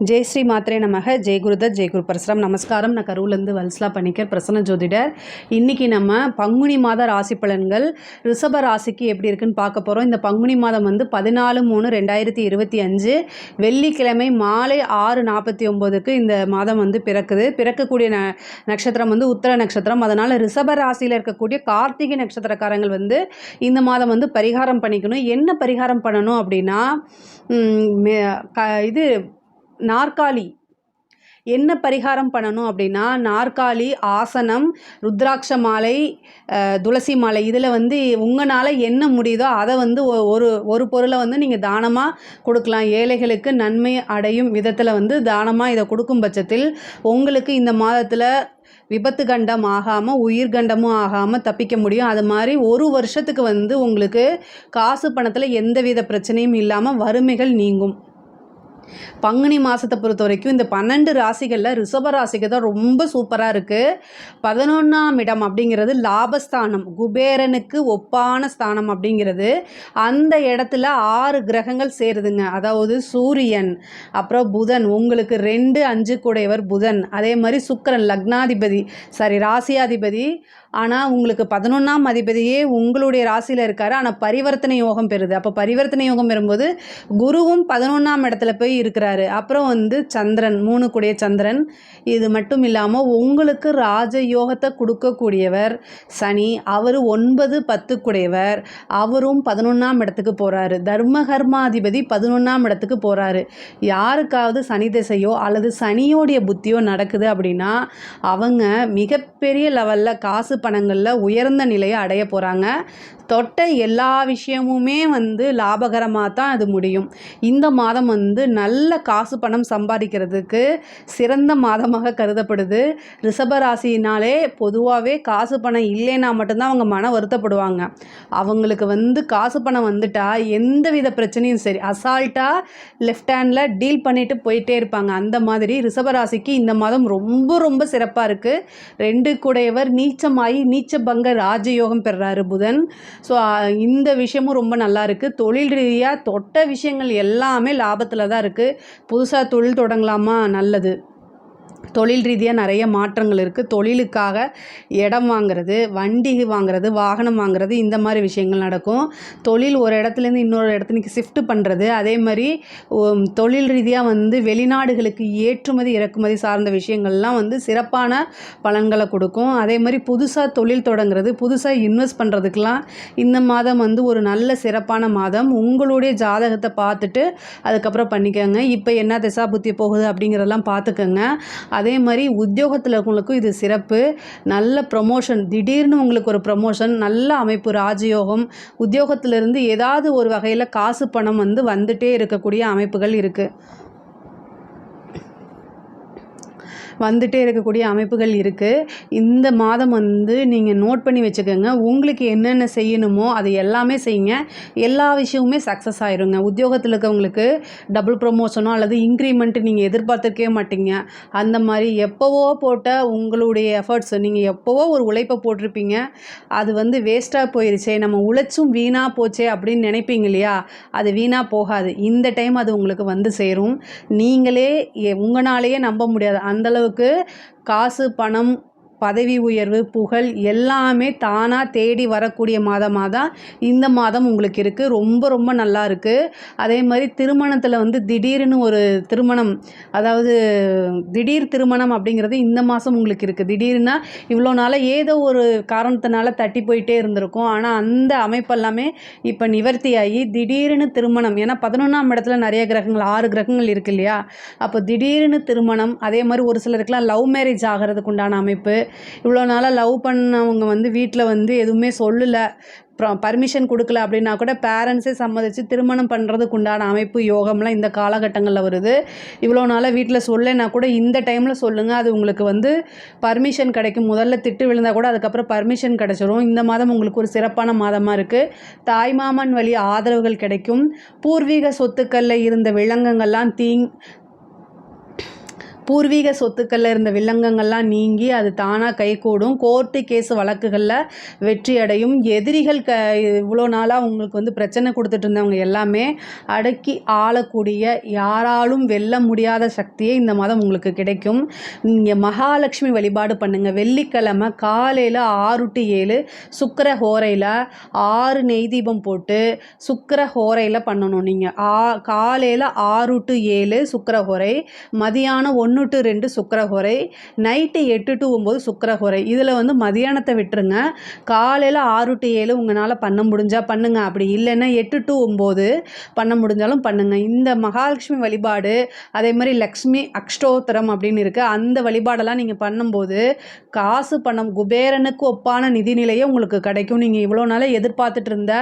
ஜெய் ஸ்ரீ மாத்ரே நமக. ஜெய் குருதத், ஜெய் குரு பரசுராம். நமஸ்காரம். நான் கரூர்லேருந்து வல்சலா பணிக்கர், பிரசன்ன ஜோதிடர். இன்றைக்கி நம்ம பங்குனி மாத ராசி பலன்கள் ரிஷப ராசிக்கு எப்படி இருக்குன்னு பார்க்க போகிறோம். இந்த பங்குனி மாதம் 14/3/2025 வெள்ளிக்கிழமை மாலை 6:49க்கு இந்த மாதம் பிறக்குது. பிறக்கக்கூடிய நட்சத்திரம் உத்திர நட்சத்திரம். அதனால் ரிஷப ராசியில் இருக்கக்கூடிய கார்த்திகை நட்சத்திரக்காரங்கள் இந்த மாதம் பரிகாரம் பண்ணிக்கணும். என்ன பரிகாரம் பண்ணணும் அப்படின்னா, இது நாற்காலி என்ன பரிகாரம் பண்ணணும் அப்படின்னா, நாற்காலி, ஆசனம், ருத்ராட்ச மாலை, துளசி மாலை, இதில் உங்களால் என்ன முடியுதோ அதை ஒரு பொருளை நீங்கள் தானமாக கொடுக்கலாம். ஏழைகளுக்கு நன்மை அடையும் விதத்தில் தானமாக இதை கொடுக்கும் பட்சத்தில் உங்களுக்கு இந்த மாதத்தில் விபத்து கண்டம் ஆகாமல் உயிர்கண்டமும் ஆகாமல் தப்பிக்க முடியும். அது மாதிரி ஒரு வருஷத்துக்கு உங்களுக்கு காசு பணத்தில் எந்தவித பிரச்சனையும் இல்லாமல் வறுமைகள் நீங்கும். பங்குனி மாதத்தை பொறுத்த வரைக்கும் இந்த 12 ராசிகளில் ரிஷப ராசிக்கு தான் ரொம்ப சூப்பராக இருக்குது. 11ஆம் இடம் அப்படிங்கிறது லாபஸ்தானம், குபேரனுக்கு ஒப்பான ஸ்தானம் அப்படிங்கிறது. அந்த இடத்துல 6 கிரகங்கள் சேருதுங்க. அதாவது சூரியன், அப்புறம் புதன், உங்களுக்கு 2, 5 கூடையவர் புதன், அதே மாதிரி சுக்கிரன் லக்னாதிபதி ராசியாதிபதி. ஆனால் உங்களுக்கு 11ஆம் அதிபதியே உங்களுடைய ராசியில் இருக்கார். ஆனால் பரிவர்த்தனை யோகம் பெறுது. அப்போ பரிவர்த்தனை யோகம் பெறும்போது குருவும் 11ஆம் இடத்துல போய் இருக்கிறாரு. அப்புறம் சந்திரன், 3 கூடிய சந்திரன். இது மட்டும் இல்லாமல் உங்களுக்கு ராஜயோகத்தை கொடுக்கக்கூடியவர் சனி, அவர் 9, 10 கூடையவர், அவரும் 11ஆம் இடத்துக்கு போகிறாரு. தர்மகர்மாதிபதி 11ஆம் இடத்துக்கு போகிறாரு. யாருக்காவது சனி திசையோ அல்லது சனியோடைய புத்தியோ நடக்குது அப்படின்னா அவங்க மிகப்பெரிய லெவலில் காசு பணங்களில் உயர்ந்த நிலையை அடைய போகிறாங்க. தொட்ட எல்லா விஷயமுமே லாபகரமாக தான் அது முடியும். இந்த மாதம் நல்ல காசு பணம் சம்பாதிக்கிறதுக்கு சிறந்த மாதமாக கருதப்படுது. ரிஷபராசினாலே பொதுவாகவே காசு பணம் இல்லைன்னா மட்டும்தான் அவங்க மன வருத்தப்படுவாங்க. அவங்களுக்கு காசு பணம் வந்துட்டால் எந்தவித பிரச்சனையும் சரி அசால்ட்டாக லெஃப்ட் ஹேண்டில் டீல் பண்ணிட்டு போயிட்டே இருப்பாங்க. அந்த மாதிரி ரிஷபராசிக்கு இந்த மாதம் ரொம்ப ரொம்ப சிறப்பாக இருக்குது. 2 கூடையவர் நீச்சமாகி நீச்சபங்க ராஜயோகம் பெறுறாரு புதன். ஸோ இந்த விஷயமும் ரொம்ப நல்லா இருக்குது. தொழில் ரீதியாக தொட்ட விஷயங்கள் எல்லாமே லாபத்தில் தான் இருக்குது. புதுசாக தொழில் தொடங்கலாமா? நல்லது. தொழில் ரீதியாக நிறைய மாற்றங்கள் இருக்குது. தொழிலுக்காக இடம் வாங்கிறது, வண்டி வாங்கிறது, வாகனம் வாங்கிறது, இந்த மாதிரி விஷயங்கள் நடக்கும். தொழில் ஒரு இடத்துலேருந்து இன்னொரு இடத்துக்கு ஷிஃப்ட் பண்ணுறது, அதே மாதிரி தொழில் ரீதியாக வெளிநாடுகளுக்கு ஏற்றுமதி இறக்குமதி சார்ந்த விஷயங்கள்லாம் சிறப்பான பலன்களை கொடுக்கும். அதே மாதிரி புதுசாக தொழில் தொடங்குறது, புதுசாக இன்வெஸ்ட் பண்ணுறதுக்கெலாம் இந்த மாதம் ஒரு நல்ல சிறப்பான மாதம். உங்களுடைய ஜாதகத்தை பார்த்துட்டு அதுக்கப்புறம் பண்ணிக்கோங்க. இப்போ என்ன திசா புத்தி போகுது அப்படிங்கிறதெல்லாம் பார்த்துக்கோங்க. அதே மாதிரி உத்தியோகத்தில் இருக்கவங்களுக்கும் இது சிறப்பு. நல்ல ப்ரமோஷன், திடீர்னு உங்களுக்கு ஒரு ப்ரமோஷன், நல்ல அமைப்பு, ராஜயோகம். உத்தியோகத்திலிருந்து ஏதாவது ஒரு வகையில் காசு பணம் வந்துட்டே இருக்கக்கூடிய அமைப்புகள் இருக்குது. இந்த மாதம் நீங்கள் நோட் பண்ணி வச்சுக்கோங்க. உங்களுக்கு என்னென்ன செய்யணுமோ அது எல்லாமே செய்யுங்க. எல்லா விஷயமுமே சக்ஸஸ் ஆயிருங்க. உத்தியோகத்தில் இருக்கவங்களுக்கு டபுள் ப்ரமோஷனோ அல்லது இன்க்ரிமெண்ட்டு நீங்கள் எதிர்பார்த்துருக்கவே மாட்டீங்க. அந்த மாதிரி எப்போவோ போட்ட உங்களுடைய எஃபர்ட்ஸ், நீங்கள் எப்போவோ ஒரு உழைப்பை போட்டிருப்பீங்க, அது வேஸ்ட்டாக போயிருச்சே, நம்ம உழைச்சும் வீணாக போச்சே அப்படின்னு நினைப்பீங்க இல்லையா? அது வீணாக போகாது. இந்த டைம் அது உங்களுக்கு சேரும். நீங்களே உங்களாலேயே நம்ப முடியாது அந்தளவுக்கு காசு பணம், பதவி உயர்வு, புகழ் எல்லாமே தானாக தேடி வரக்கூடிய மாதமாக தான் இந்த மாதம் உங்களுக்கு இருக்குது. ரொம்ப ரொம்ப நல்லா இருக்குது. அதே மாதிரி திருமணத்தில் திடீர்னு ஒரு திருமணம், அதாவது திடீர் திருமணம் அப்படிங்கிறது இந்த மாதம் உங்களுக்கு இருக்குது. திடீர்னா இவ்வளோ நாளாக ஏதோ ஒரு காரணத்தினால தட்டி போயிட்டே இருந்திருக்கும். ஆனால் அந்த அமைப்பெல்லாமே இப்போ நிவர்த்தியாகி திடீர்னு திருமணம். ஏன்னா 11ஆம் இடத்துல நிறைய கிரகங்கள், 6 கிரகங்கள் இருக்குது இல்லையா? அப்போ திடீர்னு திருமணம். அதே மாதிரி ஒரு சிலருக்குலாம் லவ் மேரேஜ் ஆகிறதுக்கு உண்டான அமைப்பு. இவ்வளோ நாளாக லவ் பண்ணவங்க வீட்டில் எதுவுமே சொல்லலை, பர்மிஷன் கொடுக்கல அப்படின்னா கூட பேரண்ட்ஸே சம்மதிச்சு திருமணம் பண்ணுறதுக்கு உண்டான அமைப்பு, யோகம்லாம் இந்த காலகட்டங்களில் வருது. இவ்வளோ நாளாக வீட்டில் சொல்லலைன்னா கூட இந்த டைமில் சொல்லுங்கள். அது உங்களுக்கு பர்மிஷன் கிடைக்கும். முதல்ல திட்டு விழுந்தால் கூட அதுக்கப்புறம் பர்மிஷன் கிடச்சிரும். இந்த மாதம் உங்களுக்கு ஒரு சிறப்பான மாதமாக இருக்குது. தாய்மாமன் வழி ஆதரவுகள் கிடைக்கும். பூர்வீக சொத்துக்களில் இருந்த விலங்குகள்லாம் பூர்வீக சொத்துக்களில் இருந்த வில்லங்கங்கள்லாம் நீங்கி அது தானாக கைகூடும். கோர்ட்டு கேஸ் வழக்குகளில் வெற்றி அடையும். எதிரிகள் இவ்வளோ நாளாக உங்களுக்கு வந்து பிரச்சனை கொடுத்துட்டு இருந்தவங்க எல்லாமே அடக்கி ஆளக்கூடிய, யாராலும் வெல்ல முடியாத சக்தியே இந்த மாதம் உங்களுக்கு கிடைக்கும். நீங்கள் மகாலட்சுமி வழிபாடு பண்ணுங்கள். வெள்ளிக்கிழமை காலையில் 6 to 7 சுக்கிர ஹோரையில் 6 நெய் தீபம் போட்டு சுக்கிர ஹோரையில் பண்ணணும். நீங்கள் காலையில் 6 to 7 சுக்கிர ஹோரை, மதியானம் 1 to 2 சுக்கிரஹோரை, நைட்டு 8 to 9 சுக்கிரஹோரை. இதில் வந்து மதியானத்தை விட்டுருங்க. காலையில் 6 to 7 உங்களால் பண்ண முடிஞ்சால் பண்ணுங்கள். அப்படி இல்லைன்னா 8 to 9 பண்ண முடிஞ்சாலும் பண்ணுங்கள். இந்த மகாலட்சுமி வழிபாடு, அதே மாதிரி லக்ஷ்மி அஷ்டோத்திரம் அப்படின்னு இருக்குது, அந்த வழிபாடெல்லாம் நீங்கள் பண்ணும்போது காசு பணம் குபேரனுக்கு ஒப்பான நிதிநிலையை உங்களுக்கு கிடைக்கும். நீங்கள் இவ்வளோ நாளாக எதிர்பார்த்துட்டு இருந்த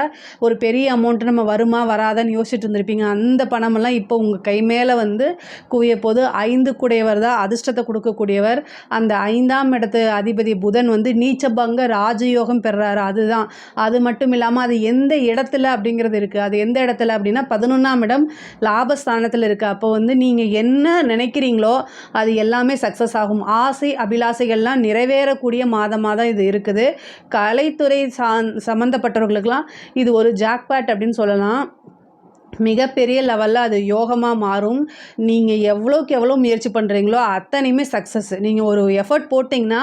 ஒரு பெரிய அமௌண்ட்டு நம்ம வருமா வராதான்னு யோசிச்சுட்டு இருந்திருப்பீங்க. அந்த பணமெல்லாம் இப்போ உங்கள் கை மேலே வந்து குவிய போது. 5 கூடையவர் தான் அதிர்ஷ்டத்தை கொடுக்கக்கூடியவர். அந்த 5ஆம் இடத்து அதிபதி புதன் வந்து நீச்சபங்க ராஜயோகம் பெறாரு. அதுதான். அது மட்டும் இல்லாமல் அது எந்த இடத்துல அப்படிங்கிறது இருக்குது. அது எந்த இடத்துல அப்படின்னா 11ஆம் இடம் லாபஸ்தானத்தில் இருக்குது. அப்போ வந்து நீங்கள் என்ன நினைக்கிறீங்களோ அது எல்லாமே சக்ஸஸ் ஆகும். ஆசை அபிலாசைகள்லாம் நிறைவேறக்கூடிய மாதமாக தான் இது இருக்குது. கலைத்துறை சம்மந்தப்பட்டவர்களுக்கெல்லாம் இது ஒரு ஜாக்பாட் அப்படின்னு சொல்லலாம். மிகப்பெரிய லெவலில் அது யோகமாக மாறும். நீங்கள் எவ்வளோக்கு எவ்வளோ முயற்சி பண்ணுறீங்களோ அத்தனையுமே சக்ஸஸ். நீங்கள் ஒரு எஃபர்ட் போட்டிங்கன்னா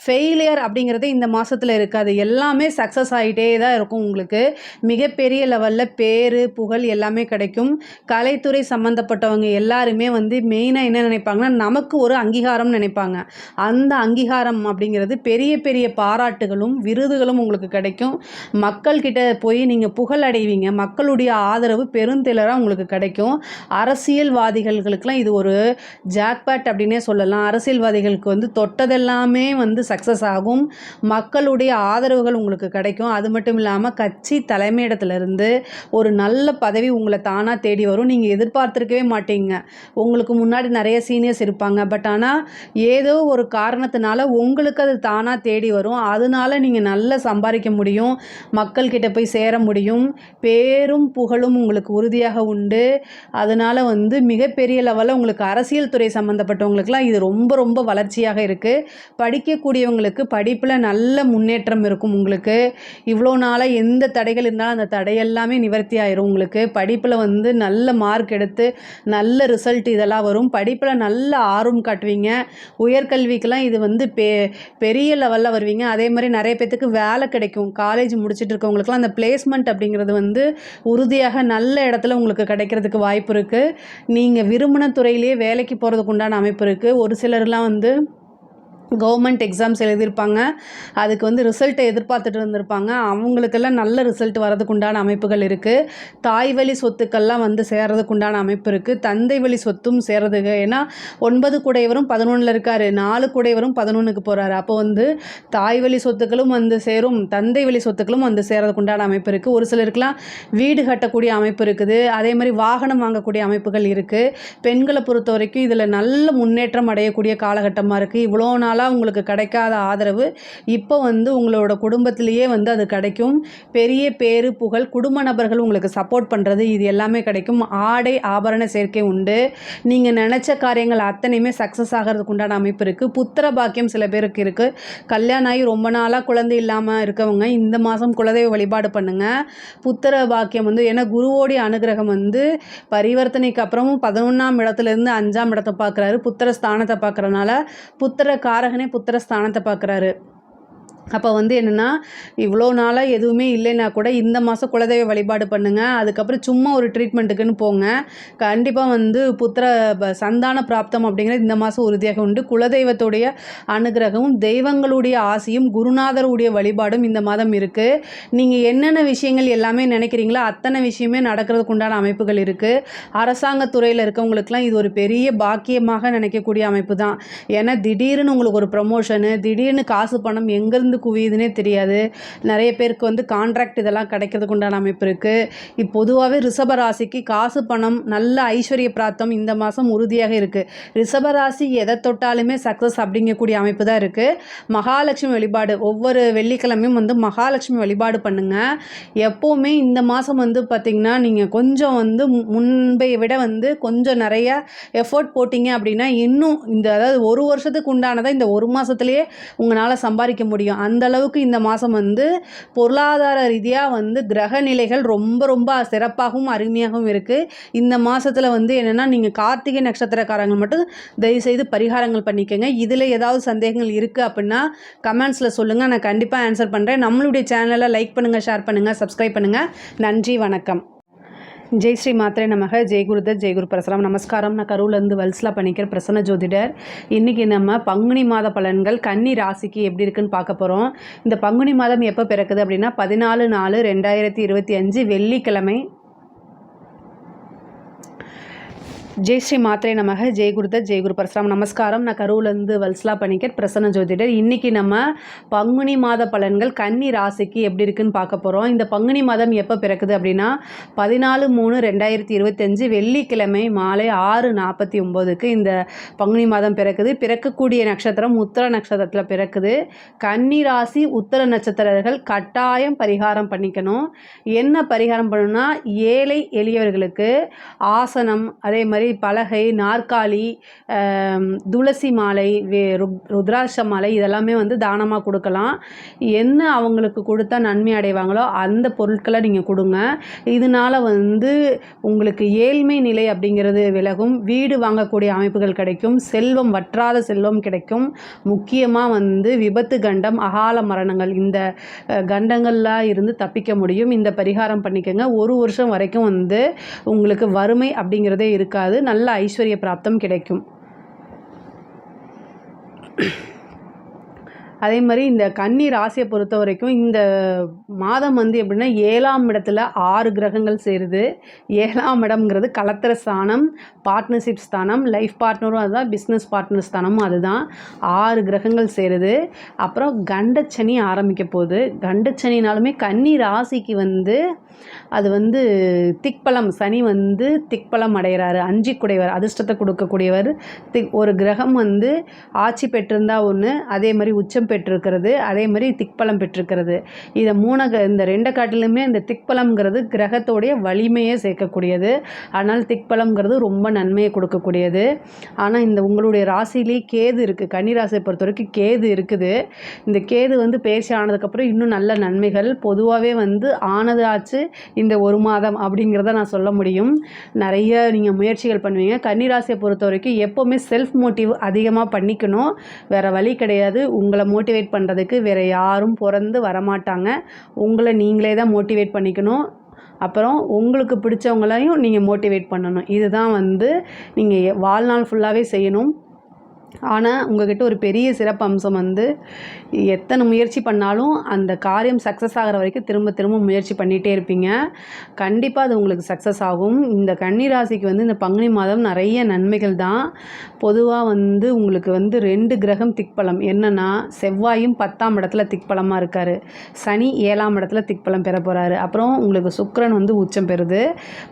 ஃபெயிலியர் அப்படிங்கிறது இந்த மாதத்தில் இருக்காது. எல்லாமே சக்ஸஸ் ஆகிட்டே தான் இருக்கும். உங்களுக்கு மிகப்பெரிய லெவலில் பேர் புகழ் எல்லாமே கிடைக்கும். கலைத்துறை சம்மந்தப்பட்டவங்க எல்லாருமே வந்து மெயினாக என்ன நினைப்பாங்கன்னா, நமக்கு ஒரு அங்கீகாரம் நினைப்பாங்க. அந்த அங்கீகாரம் அப்படிங்கிறது பெரிய பெரிய பாராட்டுகளும் விருதுகளும் உங்களுக்கு கிடைக்கும். மக்கள்கிட்ட போய் நீங்கள் புகழ் அடைவீங்க. மக்களுடைய ஆதரவு பெருந்திலராக உங்களுக்கு கிடைக்கும். அரசியல்வாதிகளுக்கெல்லாம் இது ஒரு ஜாக்பாட் அப்படின்னே சொல்லலாம். அரசியல்வாதிகளுக்கு வந்து தொட்டதெல்லாமே வந்து சக்ஸஸ் ஆகும். மக்களுடைய ஆதரவுகள் உங்களுக்கு கிடைக்கும். அது மட்டும் இல்லாமல் கட்சி தலைமையிடத்திலிருந்து ஒரு நல்ல பதவி உங்களை தானாக தேடி வரும். நீங்கள் எதிர்பார்த்துருக்கவே மாட்டீங்க. உங்களுக்கு முன்னாடி நிறைய சீனியர்ஸ் இருப்பாங்க. பட் ஆனால் ஏதோ ஒரு காரணத்தினால உங்களுக்கு அது தானாக தேடி வரும். அதனால நீங்கள் நல்லா சம்பாதிக்க முடியும். மக்கள்கிட்ட போய் சேர முடியும். பேரும் புகழும் உங்களுக்கு உறுதியாக உண்டு. அதனால் வந்து மிகப்பெரிய லெவலில் உங்களுக்கு அரசியல் துறை சம்மந்தப்பட்டவங்களுக்குலாம் இது ரொம்ப ரொம்ப வளர்ச்சியாக இருக்குது. படிக்கக்கூடியவங்களுக்கு படிப்பில் நல்ல முன்னேற்றம் இருக்கும். உங்களுக்கு இவ்வளோ நாளாக எந்த தடைகள் இருந்தாலும் அந்த தடையெல்லாமே நிவர்த்தி ஆயிரும். உங்களுக்கு படிப்பில் வந்து நல்ல மார்க் எடுத்து நல்ல ரிசல்ட் இதெல்லாம் வரும். படிப்பில் நல்ல ஆர்வம் காட்டுவீங்க. உயர்கல்விக்கெல்லாம் இது வந்து பெரிய லெவலில் வருவீங்க. அதே மாதிரி நிறைய பேத்துக்கு வேலை கிடைக்கும். காலேஜ் முடிச்சுட்டு இருக்கவங்களுக்குலாம் அந்த பிளேஸ்மெண்ட் அப்படிங்கிறது வந்து உறுதியாக நல்ல இடத்துல உங்களுக்கு கிடைக்கிறதுக்கு வாய்ப்பு இருக்குது. நீங்கள் விரும்பின துறையிலேயே வேலைக்கு போகிறதுக்கு உண்டான அமைப்பு இருக்குது. ஒரு சிலர்லாம் வந்து கவர்மெண்ட் எக்ஸாம்ஸ் எழுதியிருப்பாங்க. அதுக்கு வந்து ரிசல்ட்டை எதிர்பார்த்துட்டு இருந்திருப்பாங்க. அவங்களுக்கெல்லாம் நல்ல ரிசல்ட் வரதுக்கு உண்டான அமைப்புகள் இருக்குது. தாய் வழி சொத்துக்கள்லாம் வந்து சேர்றதுக்கு உண்டான அமைப்பு இருக்குது. தந்தை வழி சொத்தும் சேர்றதுக்கு. ஏன்னா 9 கூடையவரும் 11 இருக்கார், 4 கூடையவரும் 11க்கு போகிறாரு. அப்போ வந்து தாய் வழி சொத்துக்களும் வந்து சேரும், தந்தை வழி சொத்துக்களும் வந்து சேர்றதுக்கு உண்டான அமைப்பு இருக்குது. ஒரு சிலருக்குலாம் வீடு கட்டக்கூடிய அமைப்பு இருக்குது. அதே மாதிரி வாகனம் வாங்கக்கூடிய அமைப்புகள் இருக்குது. பெண்களை பொறுத்த வரைக்கும் இதில் நல்ல முன்னேற்றம் அடையக்கூடிய காலகட்டமாக இருக்குது. இவ்வளோ நாளாக உங்களுக்கு கிடைக்காத ஆதரவு இப்போ வந்து உங்களோட குடும்பத்திலேயே வந்து அது கிடைக்கும். பெரிய பேரு புகழ், குடும்ப நபர்கள் உங்களுக்கு சப்போர்ட் பண்ணுறது, இது எல்லாமே கிடைக்கும். ஆடை ஆபரண சேர்க்கை உண்டு. நீங்கள் நினச்ச காரியங்கள் அத்தனையுமே சக்ஸஸ் ஆகிறதுக்கு உண்டான அமைப்பு இருக்குது. புத்திர பாக்கியம் சில பேருக்கு இருக்குது. கல்யாணம் ஆகி ரொம்ப நாளாக குழந்தை இல்லாமல் இருக்கவங்க இந்த மாதம் குலதெய்வ வழிபாடு பண்ணுங்கள். புத்திர பாக்கியம் வந்து ஏன்னா குருவோடைய அனுகிரகம் வந்து பரிவர்த்தனைக்கு அப்புறமும் 11ஆம் இடத்துலேருந்து 5ஆம் இடத்தை பார்க்குறாரு. புத்திர ஸ்தானத்தை பார்க்குறதுனால புத்திர காரகனே புத்திர ஸ்தானத்தை பார்க்குறாரு. அப்போ வந்து என்னென்னா, இவ்வளோ நாளாக எதுவுமே இல்லைன்னா கூட இந்த மாதம் குலதெய்வ வழிபாடு பண்ணுங்கள். அதுக்கப்புறம் சும்மா ஒரு ட்ரீட்மெண்ட்டுக்குன்னு போங்க. கண்டிப்பாக வந்து சந்தான பிராப்தம் அப்படிங்கிறது இந்த மாதம் உறுதியாக உண்டு. குலதெய்வத்துடைய அனுகிரகமும் தெய்வங்களுடைய ஆசையும் குருநாதருடைய வழிபாடும் இந்த மாதம் இருக்குது. நீங்கள் என்னென்ன விஷயங்கள் எல்லாமே நினைக்கிறீங்களோ அத்தனை விஷயமே நடக்கிறதுக்கு உண்டான அமைப்புகள் இருக்குது. அரசாங்கத்துறையில் இருக்கவங்களுக்குலாம் இது ஒரு பெரிய பாக்கியமாக நினைக்கக்கூடிய அமைப்பு தான். ஏன்னா திடீர்னு உங்களுக்கு ஒரு ப்ரமோஷனு, திடீர்னு காசு பணம் எங்கேருந்து எங்கேருந்து குவியுதுன்னே தெரியாது. நிறைய பேருக்கு வந்து கான்ட்ராக்ட் இதெல்லாம் கிடைக்கிறதுக்கு உண்டான அமைப்பு இருக்குது. பொதுவாகவே ரிஷபராசிக்கு காசு பணம் நல்ல ஐஸ்வர்ய பிராப்தம் இந்த மாதம் உறுதியாக இருக்குது. ரிஷபராசி எதை தொட்டாலுமே சக்ஸஸ் அப்படிங்கக்கூடிய அமைப்பு தான் இருக்குது. மகாலட்சுமி வழிபாடு ஒவ்வொரு வெள்ளிக்கிழமையும் வந்து மகாலட்சுமி வழிபாடு பண்ணுங்கள். எப்போவுமே இந்த மாதம் வந்து பார்த்திங்கன்னா நீங்கள் கொஞ்சம் வந்து முன்பை விட வந்து கொஞ்சம் நிறைய எஃபோர்ட் போட்டிங்க அப்படின்னா இன்னும் அதாவது ஒரு வருஷத்துக்கு உண்டானதை இந்த ஒரு மாதத்துலேயே உங்களால் சம்பாதிக்க முடியும். அந்தளவுக்கு இந்த மாதம் வந்து பொருளாதார ரீதியாக வந்து கிரக நிலைகள் ரொம்ப ரொம்ப சிறப்பாகவும் அருமையாகவும் இருக்குது. இந்த மாதத்தில் வந்து என்னென்னா நீங்கள் கார்த்திகை நட்சத்திரக்காரங்க மட்டும் தயவுசெய்து பரிகாரங்கள் பண்ணிக்கோங்க. இதில் ஏதாவது சந்தேகங்கள் இருக்குது அப்படின்னா கமெண்ட்ஸில் சொல்லுங்கள், நான் கண்டிப்பாக ஆன்சர் பண்ணுறேன். நம்மளுடைய சேனலை லைக் பண்ணுங்கள், ஷேர் பண்ணுங்கள், சப்ஸ்கிரைப் பண்ணுங்கள். நன்றி, வணக்கம். ஜெய் ஸ்ரீ மாத்ரே நமக. ஜெய் குருதத், ஜெய் குரு பரசுராம். நமஸ்காரம். நான் கரூர்லேருந்து வல்ஸ்லா பண்ணிக்கிற பிரசன்ன ஜோதிடர். இன்றைக்கி நம்ம பங்குனி மாத பலன்கள் கன்னி ராசிக்கு எப்படி இருக்குன்னு பார்க்க போகிறோம். இந்த பங்குனி மாதம் எப்போ பிறக்குது அப்படின்னா 14/4/2025 வெள்ளிக்கிழமை. ஜெய் ஸ்ரீ மாத்ரே நமக. ஜெய் குருதத், ஜெய் குரு பரசுராம். நமஸ்காரம். நான் கரூர்லேருந்து வல்ஸ்லா பண்ணிக்கர் பிரசன்ன ஜோதிடர். இன்றைக்கி நம்ம பங்குனி மாத பலன்கள் கன்னி ராசிக்கு எப்படி இருக்குன்னு பார்க்க போகிறோம். இந்த பங்குனி மாதம் எப்போ பிறக்குது அப்படின்னா 14/3/2025 வெள்ளிக்கிழமை மாலை 6:49க்கு இந்த பங்குனி மாதம் பிறக்குது. பிறக்கக்கூடிய நட்சத்திரம் உத்தர நட்சத்திரத்தில் பிறக்குது. கன்னி ராசி உத்தர நட்சத்திரர்கள் கட்டாயம் பரிகாரம் பண்ணிக்கணும். என்ன பரிகாரம் பண்ணணும்னா, ஏழை எளியவர்களுக்கு ஆசனம், அதே மாதிரி பலகை, நாற்காலி, துளசி மாலை, ருத்ராட்ச மாலை இதெல்லாமே வந்து தானமாக கொடுக்கலாம். என்ன அவங்களுக்கு கொடுத்தா நன்மை அடைவாங்களோ அந்த பொருட்களை நீங்கள் கொடுங்க. இதனால் வந்து உங்களுக்கு ஏழ்மை நிலை அப்படிங்கிறது விலகும். வீடு வாங்கக்கூடிய அமைப்புகள் கிடைக்கும். செல்வம், வற்றாத செல்வம் கிடைக்கும். முக்கியமாக வந்து விபத்து கண்டம், அகால மரணங்கள், இந்த கண்டங்கள்லாம் இருந்து தப்பிக்க முடியும். இந்த பரிகாரம் பண்ணிக்கோங்க. ஒரு வருஷம் வரைக்கும் வந்து உங்களுக்கு வறுமை அப்படிங்கிறதே இருக்காது. நல்ல ஐஸ்வர்ய பிராப்தம் கிடைக்கும். அதே மாதிரி இந்த கன்னி ராசியை பொறுத்த வரைக்கும் இந்த மாதம் வந்து எப்படின்னா 7ஆம் இடத்துல 6 கிரகங்கள் சேருது. 7ஆம் இடம்ங்கிறது கலத்திர ஸ்தானம், பார்ட்னர்ஷிப் ஸ்தானம், லைஃப் பார்ட்னரும் அதுதான், பிஸ்னஸ் பார்ட்னர் ஸ்தானமும் அதுதான். 6 கிரகங்கள் சேருது. அப்புறம் கண்டச்சனி ஆரம்பிக்க போகுது. கண்டச்சனினாலுமே கன்னி ராசிக்கு வந்து அது வந்து திக்பலம், சனி வந்து திக்பலம் அடைகிறாரு. 5 குடையவர், அதிர்ஷ்டத்தை கொடுக்கக்கூடியவர். ஒரு கிரகம் வந்து ஆட்சி பெற்றிருந்தா ஒன்று, அதே மாதிரி உச்சம் பெற்றிருக்கிறது, அதே மாதிரி திக்பலம் பெற்றிருக்கிறது. இதை இந்த 2 காட்டிலுமே இந்த திக்பலம்ங்கிறது கிரகத்தோடைய வலிமையை சேர்க்கக்கூடியது. அதனால் திக்பலம்ங்கிறது ரொம்ப நன்மையை கொடுக்கக்கூடியது. ஆனால் இந்த உங்களுடைய ராசியிலே கேது இருக்குது. கன்னி ராசியை பொறுத்த வரைக்கும் கேது இருக்குது. இந்த கேது வந்து பயிற்சி ஆனதுக்கப்புறம் இன்னும் நல்ல நன்மைகள் பொதுவாகவே வந்து ஆனதாச்சு இந்த ஒரு மாதம் அப்படிங்கிறத நான் சொல்ல முடியும். நிறைய நீங்கள் முயற்சிகள் பண்ணுவீங்க. கன்னிராசியை பொறுத்த வரைக்கும் எப்போவுமே செல்ஃப் மோட்டிவ் அதிகமாக பண்ணிக்கணும். வேறு வழி கிடையாது. உங்களை மோட்டிவேட் பண்ணுறதுக்கு வேறு யாரும் பிறந்து வரமாட்டாங்க. உங்களை நீங்களே தான் மோட்டிவேட் பண்ணிக்கணும். அப்புறம் உங்களுக்கு பிடிச்சவங்களையும் நீங்கள் மோட்டிவேட் பண்ணணும். இதுதான் வந்து நீங்கள் வாழ்நாள் ஃபுல்லாகவே செய்யணும். ஆனால் உங்கள்கிட்ட ஒரு பெரிய சிறப்பு அம்சம் வந்து எத்தனை முயற்சி பண்ணாலும் அந்த காரியம் சக்ஸஸ் ஆகிற வரைக்கும் திரும்ப திரும்ப முயற்சி பண்ணிகிட்டே இருப்பீங்க. கண்டிப்பாக அது உங்களுக்கு சக்ஸஸ் ஆகும். இந்த கன்னி ராசிக்கு வந்து இந்த பங்குனி மாதம் நிறைய நன்மைகள் தான். பொதுவாக வந்து உங்களுக்கு வந்து 2 கிரகம் திக்பலம். என்னென்னா, செவ்வாயும் 10ஆம் இடத்துல திக்பலமாக இருக்கார். சனி 7ஆம் இடத்துல திக்பலம் பெற போகிறாரு. அப்புறம் உங்களுக்கு சுக்கிரன் வந்து உச்சம் பெறுது.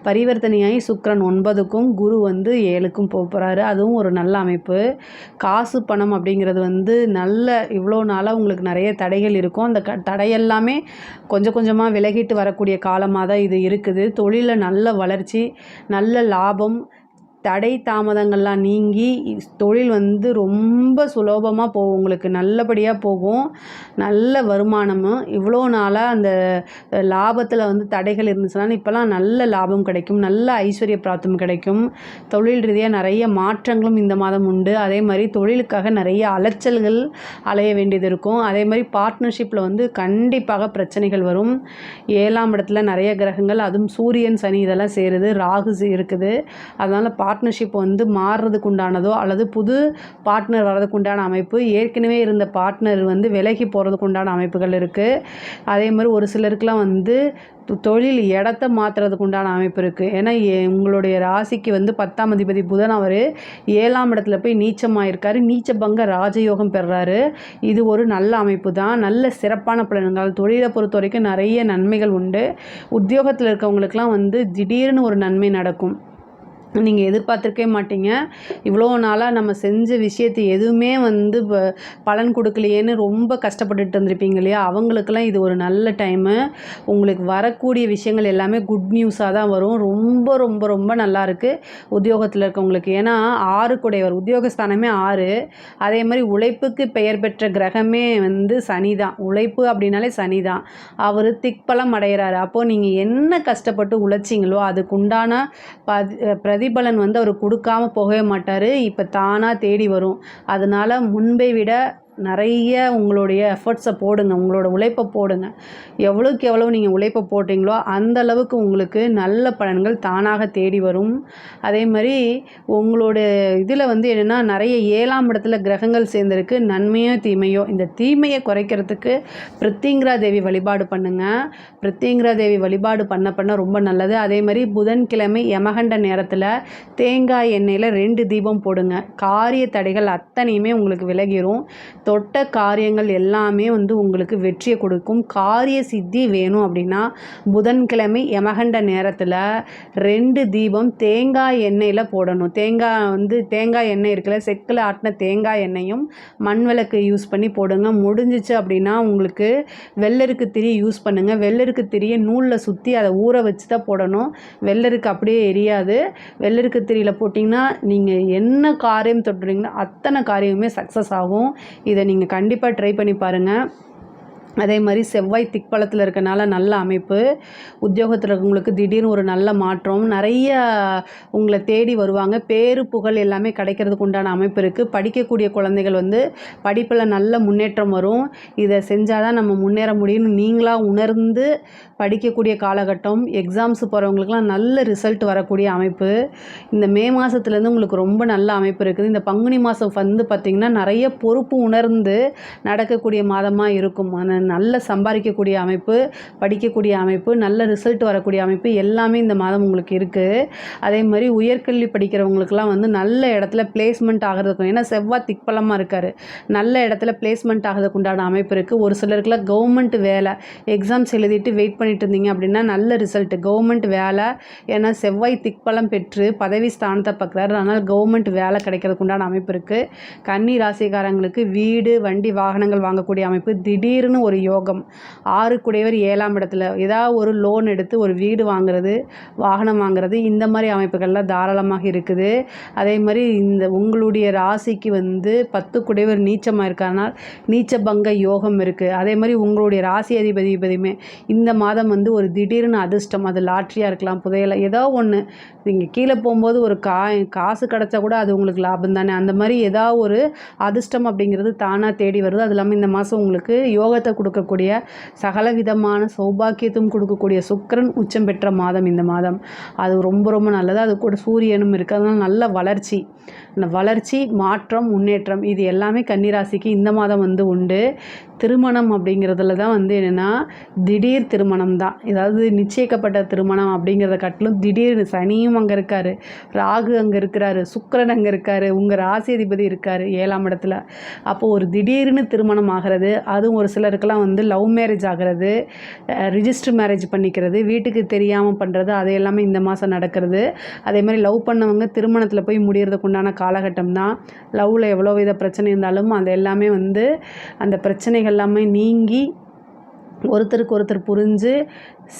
பரிவர்த்தனையாகி சுக்கிரன் 9க்கும் குரு வந்து 7க்கும் போக போகிறாரு. அதுவும் ஒரு நல்ல அமைப்பு. காசு பணம் அப்படிங்கிறது வந்து நல்ல இவ்வளோ நாளாக உங்களுக்கு நிறைய தடைகள் இருக்கும். அந்த தடையெல்லாமே கொஞ்சம் கொஞ்சமாக விலகிட்டு வரக்கூடிய காலமாக தான் இது இருக்குது. தொழிலில் நல்ல வளர்ச்சி, நல்ல லாபம், தடை தாமதங்கள்லாம் நீங்கி தொழில் வந்து ரொம்ப சுலபமாக போகும். உங்களுக்கு நல்லபடியாக போகும். நல்ல வருமானமும் இவ்வளோ நாளாக அந்த லாபத்தில் வந்து தடைகள் இருந்துச்சுனாலும் இப்போலாம் நல்ல லாபம் கிடைக்கும். நல்ல ஐஸ்வர்ய பிராப்தம் கிடைக்கும். தொழில் ரீதியாக நிறைய மாற்றங்களும் இந்த மாதம் உண்டு. அதே மாதிரி தொழிலுக்காக நிறைய அலைச்சல்கள் அலைய வேண்டியது இருக்கும். அதே மாதிரி பார்ட்னர்ஷிப்பில் வந்து கண்டிப்பாக பிரச்சனைகள் வரும். 7ஆம் இடத்துல நிறைய கிரகங்கள், அதுவும் சூரியன், சனி இதெல்லாம் சேருது. ராகு இருக்குது. அதனால் பார்ட்னர்ஷிப் வந்து மாறுறதுக்கு உண்டானதோ அல்லது புது பார்ட்னர் வர்றதுக்கு உண்டான அமைப்பு, ஏற்கனவே இருந்த பார்ட்னர் வந்து விலகி போகிறதுக்கு உண்டான அமைப்புகள் இருக்குது. அதே மாதிரி ஒரு சிலருக்குலாம் வந்து தொழில் இடத்த மாற்றுறதுக்கு உண்டான அமைப்பு இருக்குது. ஏன்னா உங்களுடைய ராசிக்கு வந்து 10ஆம் அதிபதி புதன் அவர் 7ஆம் இடத்துல போய் நீச்சமாயிருக்காரு. நீச்ச பங்க ராஜயோகம் பெறுறாரு. இது ஒரு நல்ல அமைப்பு தான். நல்ல சிறப்பான பலன்கள். தொழிலை பொறுத்த வரைக்கும் நிறைய நன்மைகள் உண்டு. உத்தியோகத்தில் இருக்கவங்களுக்கெல்லாம் வந்து திடீர்னு ஒரு நன்மை நடக்கும். நீங்கள் எதிர்பார்த்துருக்கவே மாட்டீங்க. இவ்வளோ நாளாக நம்ம செஞ்ச விஷயத்தை எதுவுமே வந்து பலன் கொடுக்கலையேன்னு ரொம்ப கஷ்டப்பட்டுட்டு இருந்திருப்பீங்க இல்லையா? அவங்களுக்கெல்லாம் இது ஒரு நல்ல டைமு. உங்களுக்கு வரக்கூடிய விஷயங்கள் எல்லாமே குட் நியூஸாக தான் வரும். ரொம்ப ரொம்ப ரொம்ப நல்லாயிருக்கு உத்தியோகத்தில் இருக்கவங்களுக்கு. ஏன்னா 6 குடையவர், உத்தியோகஸ்தானமே 6. அதே மாதிரி உழைப்புக்கு பெயர் பெற்ற கிரகமே வந்து சனி தான். உழைப்பு அப்படின்னாலே சனி தான். அவர் திக்பலம் அடைகிறாரு. அப்போது நீங்கள் என்ன கஷ்டப்பட்டு உழைச்சிங்களோ அதுக்குண்டான பிரதிபலன் வந்து அவர் கொடுக்காம போகவே மாட்டார். இப்போ தானாக தேடி வரும். அதனால் முன்பை விட நிறைய உங்களுடைய எஃபர்ட்ஸை போடுங்க. உங்களோட உழைப்பை போடுங்க. எவ்வளோக்கு எவ்வளோ நீங்கள் உழைப்பை போட்டிங்களோ அந்த அளவுக்கு உங்களுக்கு நல்ல பலன்கள் தானாக தேடி வரும். அதே மாதிரி உங்களோட இதில் வந்து என்னென்னா நிறைய 7ஆம் இடத்துல கிரகங்கள் சேர்ந்துருக்கு. நன்மையோ தீமையோ, இந்த தீமையை குறைக்கிறதுக்கு பிரித்திங்கிரா தேவி வழிபாடு பண்ணுங்கள். பிரித்திங்கிரா தேவி வழிபாடு பண்ண ரொம்ப நல்லது. அதே மாதிரி புதன்கிழமை யமகண்ட நேரத்தில் தேங்காய் எண்ணெயில் 2 தீபம் போடுங்க. காரிய தடைகள் அத்தனையுமே உங்களுக்கு விலகிரும். தொட்ட காரியங்கள் எல்லாமே வந்து உங்களுக்கு வெற்றியை கொடுக்கும். காரிய சித்தி வேணும் அப்படின்னா புதன்கிழமை யமகண்ட நேரத்தில் 2 தீபம் தேங்காய் எண்ணெயில் போடணும். தேங்காய் எண்ணெய் இருக்குல்ல, செக்கில் ஆட்டின தேங்காய் எண்ணெயும் மண் விளக்கு யூஸ் பண்ணி போடுங்க. முடிஞ்சிச்சு அப்படின்னா உங்களுக்கு வெள்ளருக்கு திரி யூஸ் பண்ணுங்கள். வெள்ளருக்கு திரியை நூலில் சுற்றி அதை ஊற வச்சு தான் போடணும். வெள்ளருக்கு அப்படியே எரியாது. வெள்ளருக்கு திரியில் போட்டிங்கன்னா நீங்கள் என்ன காரியம் தொட்டுறீங்களோ அத்தனை காரியமுமே சக்ஸஸ் ஆகும். இதை நீங்கள் கண்டிப்பாக ட்ரை பண்ணி பாருங்கள். அதே மாதிரி செவ்வாய் திக்பலத்தில் இருக்கனால நல்ல அமைப்பு. உத்தியோகத்தில் இருக்கவங்களுக்கு திடீர்னு ஒரு நல்ல மாற்றம். நிறைய உங்களை தேடி வருவாங்க. பேரு புகழ் எல்லாமே கிடைக்கிறதுக்கு உண்டான அமைப்பு இருக்குது. படிக்கக்கூடிய குழந்தைகள் வந்து படிப்பில் நல்ல முன்னேற்றம் வரும். இதை செஞ்சால் தான் நம்ம முன்னேற முடியும்னு நீங்களாக உணர்ந்து படிக்கக்கூடிய காலகட்டம். எக்ஸாம்ஸ் போகிறவங்களுக்குலாம் நல்ல ரிசல்ட் வரக்கூடிய அமைப்பு. இந்த மே மாதத்துலேருந்து உங்களுக்கு ரொம்ப நல்ல அமைப்பு இருக்குது. இந்த பங்குனி மாதம் வந்து பார்த்திங்கன்னா நிறைய பொறுப்பு உணர்ந்து நடக்கக்கூடிய மாதமாக இருக்கும். நல்ல சம்பாதிக்கக்கூடிய அமைப்பு, படிக்கக்கூடிய அமைப்பு, நல்ல ரிசல்ட் வரக்கூடிய அமைப்பு எல்லாமே இந்த மாதம் உங்களுக்கு இருக்குது. அதே மாதிரி உயர்கல்வி படிக்கிறவங்களுக்குலாம் வந்து நல்ல இடத்துல பிளேஸ்மெண்ட் ஆகிறதுக்கும், ஏன்னா செவ்வாய் திக்பலமாக இருக்கார், நல்ல இடத்துல பிளேஸ்மெண்ட் ஆகிறதுக்கு உண்டான அமைப்பு இருக்குது. ஒரு சிலருக்குலாம் கவர்மெண்ட் வேலை எக்ஸாம்ஸ் எழுதிட்டு வெயிட் பண்ணிட்டு இருந்தீங்க அப்படின்னா நல்ல ரிசல்ட் கவர்மெண்ட் வேலை. ஏன்னா செவ்வாய் திக்பலம் பெற்று பதவி ஸ்தானத்தை பார்க்குறாரு. அதனால் கவர்மெண்ட் வேலை கிடைக்கிறதுக்கு உண்டான அமைப்பு இருக்குது. கன்னி ராசிக்காரங்களுக்கு வீடு, வண்டி, வாகனங்கள் வாங்கக்கூடிய அமைப்பு. திடீர்னு ஒரு யோகம். 6 குடையவர் 7ஆம் இடத்துல ஏதாவது ஒரு லோன் எடுத்து ஒரு வீடு வாங்குறது, வாகனம் வாங்குறது, இந்த மாதிரி அமைப்புகள்லாம் தாராளமாக இருக்குது. அதே மாதிரி இந்த உங்களுடைய ராசிக்கு வந்து 10 குடையவர் நீச்சமாக இருக்கறனால் நீச்ச பங்க யோகம் இருக்குது. அதே மாதிரி உங்களுடைய ராசி அதிபதியுமே இந்த மாதம் வந்து ஒரு திடீர்னு அதிர்ஷ்டம், அது லாட்ரியாக இருக்கலாம், புதையலை, ஏதோ ஒன்று நீங்கள் கீழே போகும்போது ஒரு காசு கிடச்சா கூட அது உங்களுக்கு லாபம் தானே. அந்த மாதிரி ஏதாவது ஒரு அதிர்ஷ்டம் அப்படிங்கிறது தானாக தேடி வருது. அது இல்லாமல் இந்த மாதம் உங்களுக்கு யோகத்தை கொடுக்கக்கூடிய சகல விதமான சௌபாக்கியத்தும் கொடுக்கக்கூடிய சுக்கிரன் உச்சம் பெற்ற மாதம் இந்த மாதம். அது ரொம்ப ரொம்ப நல்லது. அது கூட சூரியனும் இருக்குது. அதனால் நல்ல வளர்ச்சி, இந்த வளர்ச்சி, மாற்றம், முன்னேற்றம் இது எல்லாமே கன்னிராசிக்கு இந்த மாதம் வந்து உண்டு. திருமணம் அப்படிங்கிறதுல தான் வந்து என்னென்னா திடீர் திருமணம் தான். ஏதாவது நிச்சயிக்கப்பட்ட திருமணம் அப்படிங்கிறத காட்டிலும் திடீர்னு சனியும் அங்கே இருக்கார், ராகு அங்கே இருக்கிறாரு, சுக்கிரன் அங்கே இருக்கார், உங்கள் ராசி அதிபதி இருக்கார் 7ஆம் இடத்துல. அப்போது ஒரு திடீர்னு திருமணம் ஆகிறது. அதுவும் ஒரு சிலருக்கெல்லாம் வந்து லவ் மேரேஜ் ஆகிறது, ரிஜிஸ்டர் மேரேஜ் பண்ணிக்கிறது, வீட்டுக்கு தெரியாமல் பண்ணுறது, அது எல்லாமே இந்த மாதம் நடக்கிறது. அதே மாதிரி லவ் பண்ணவங்க திருமணத்தில் போய் முடியறதுக்கு உண்டான காலகட்டம் தான். லவ்வில் எவ்வளோ வித பிரச்சனை இருந்தாலும் அது எல்லாமே வந்து அந்த பிரச்சனைகள் எல்லாமே நீங்கி ஒருத்தருக்கு ஒருத்தர் புரிஞ்சு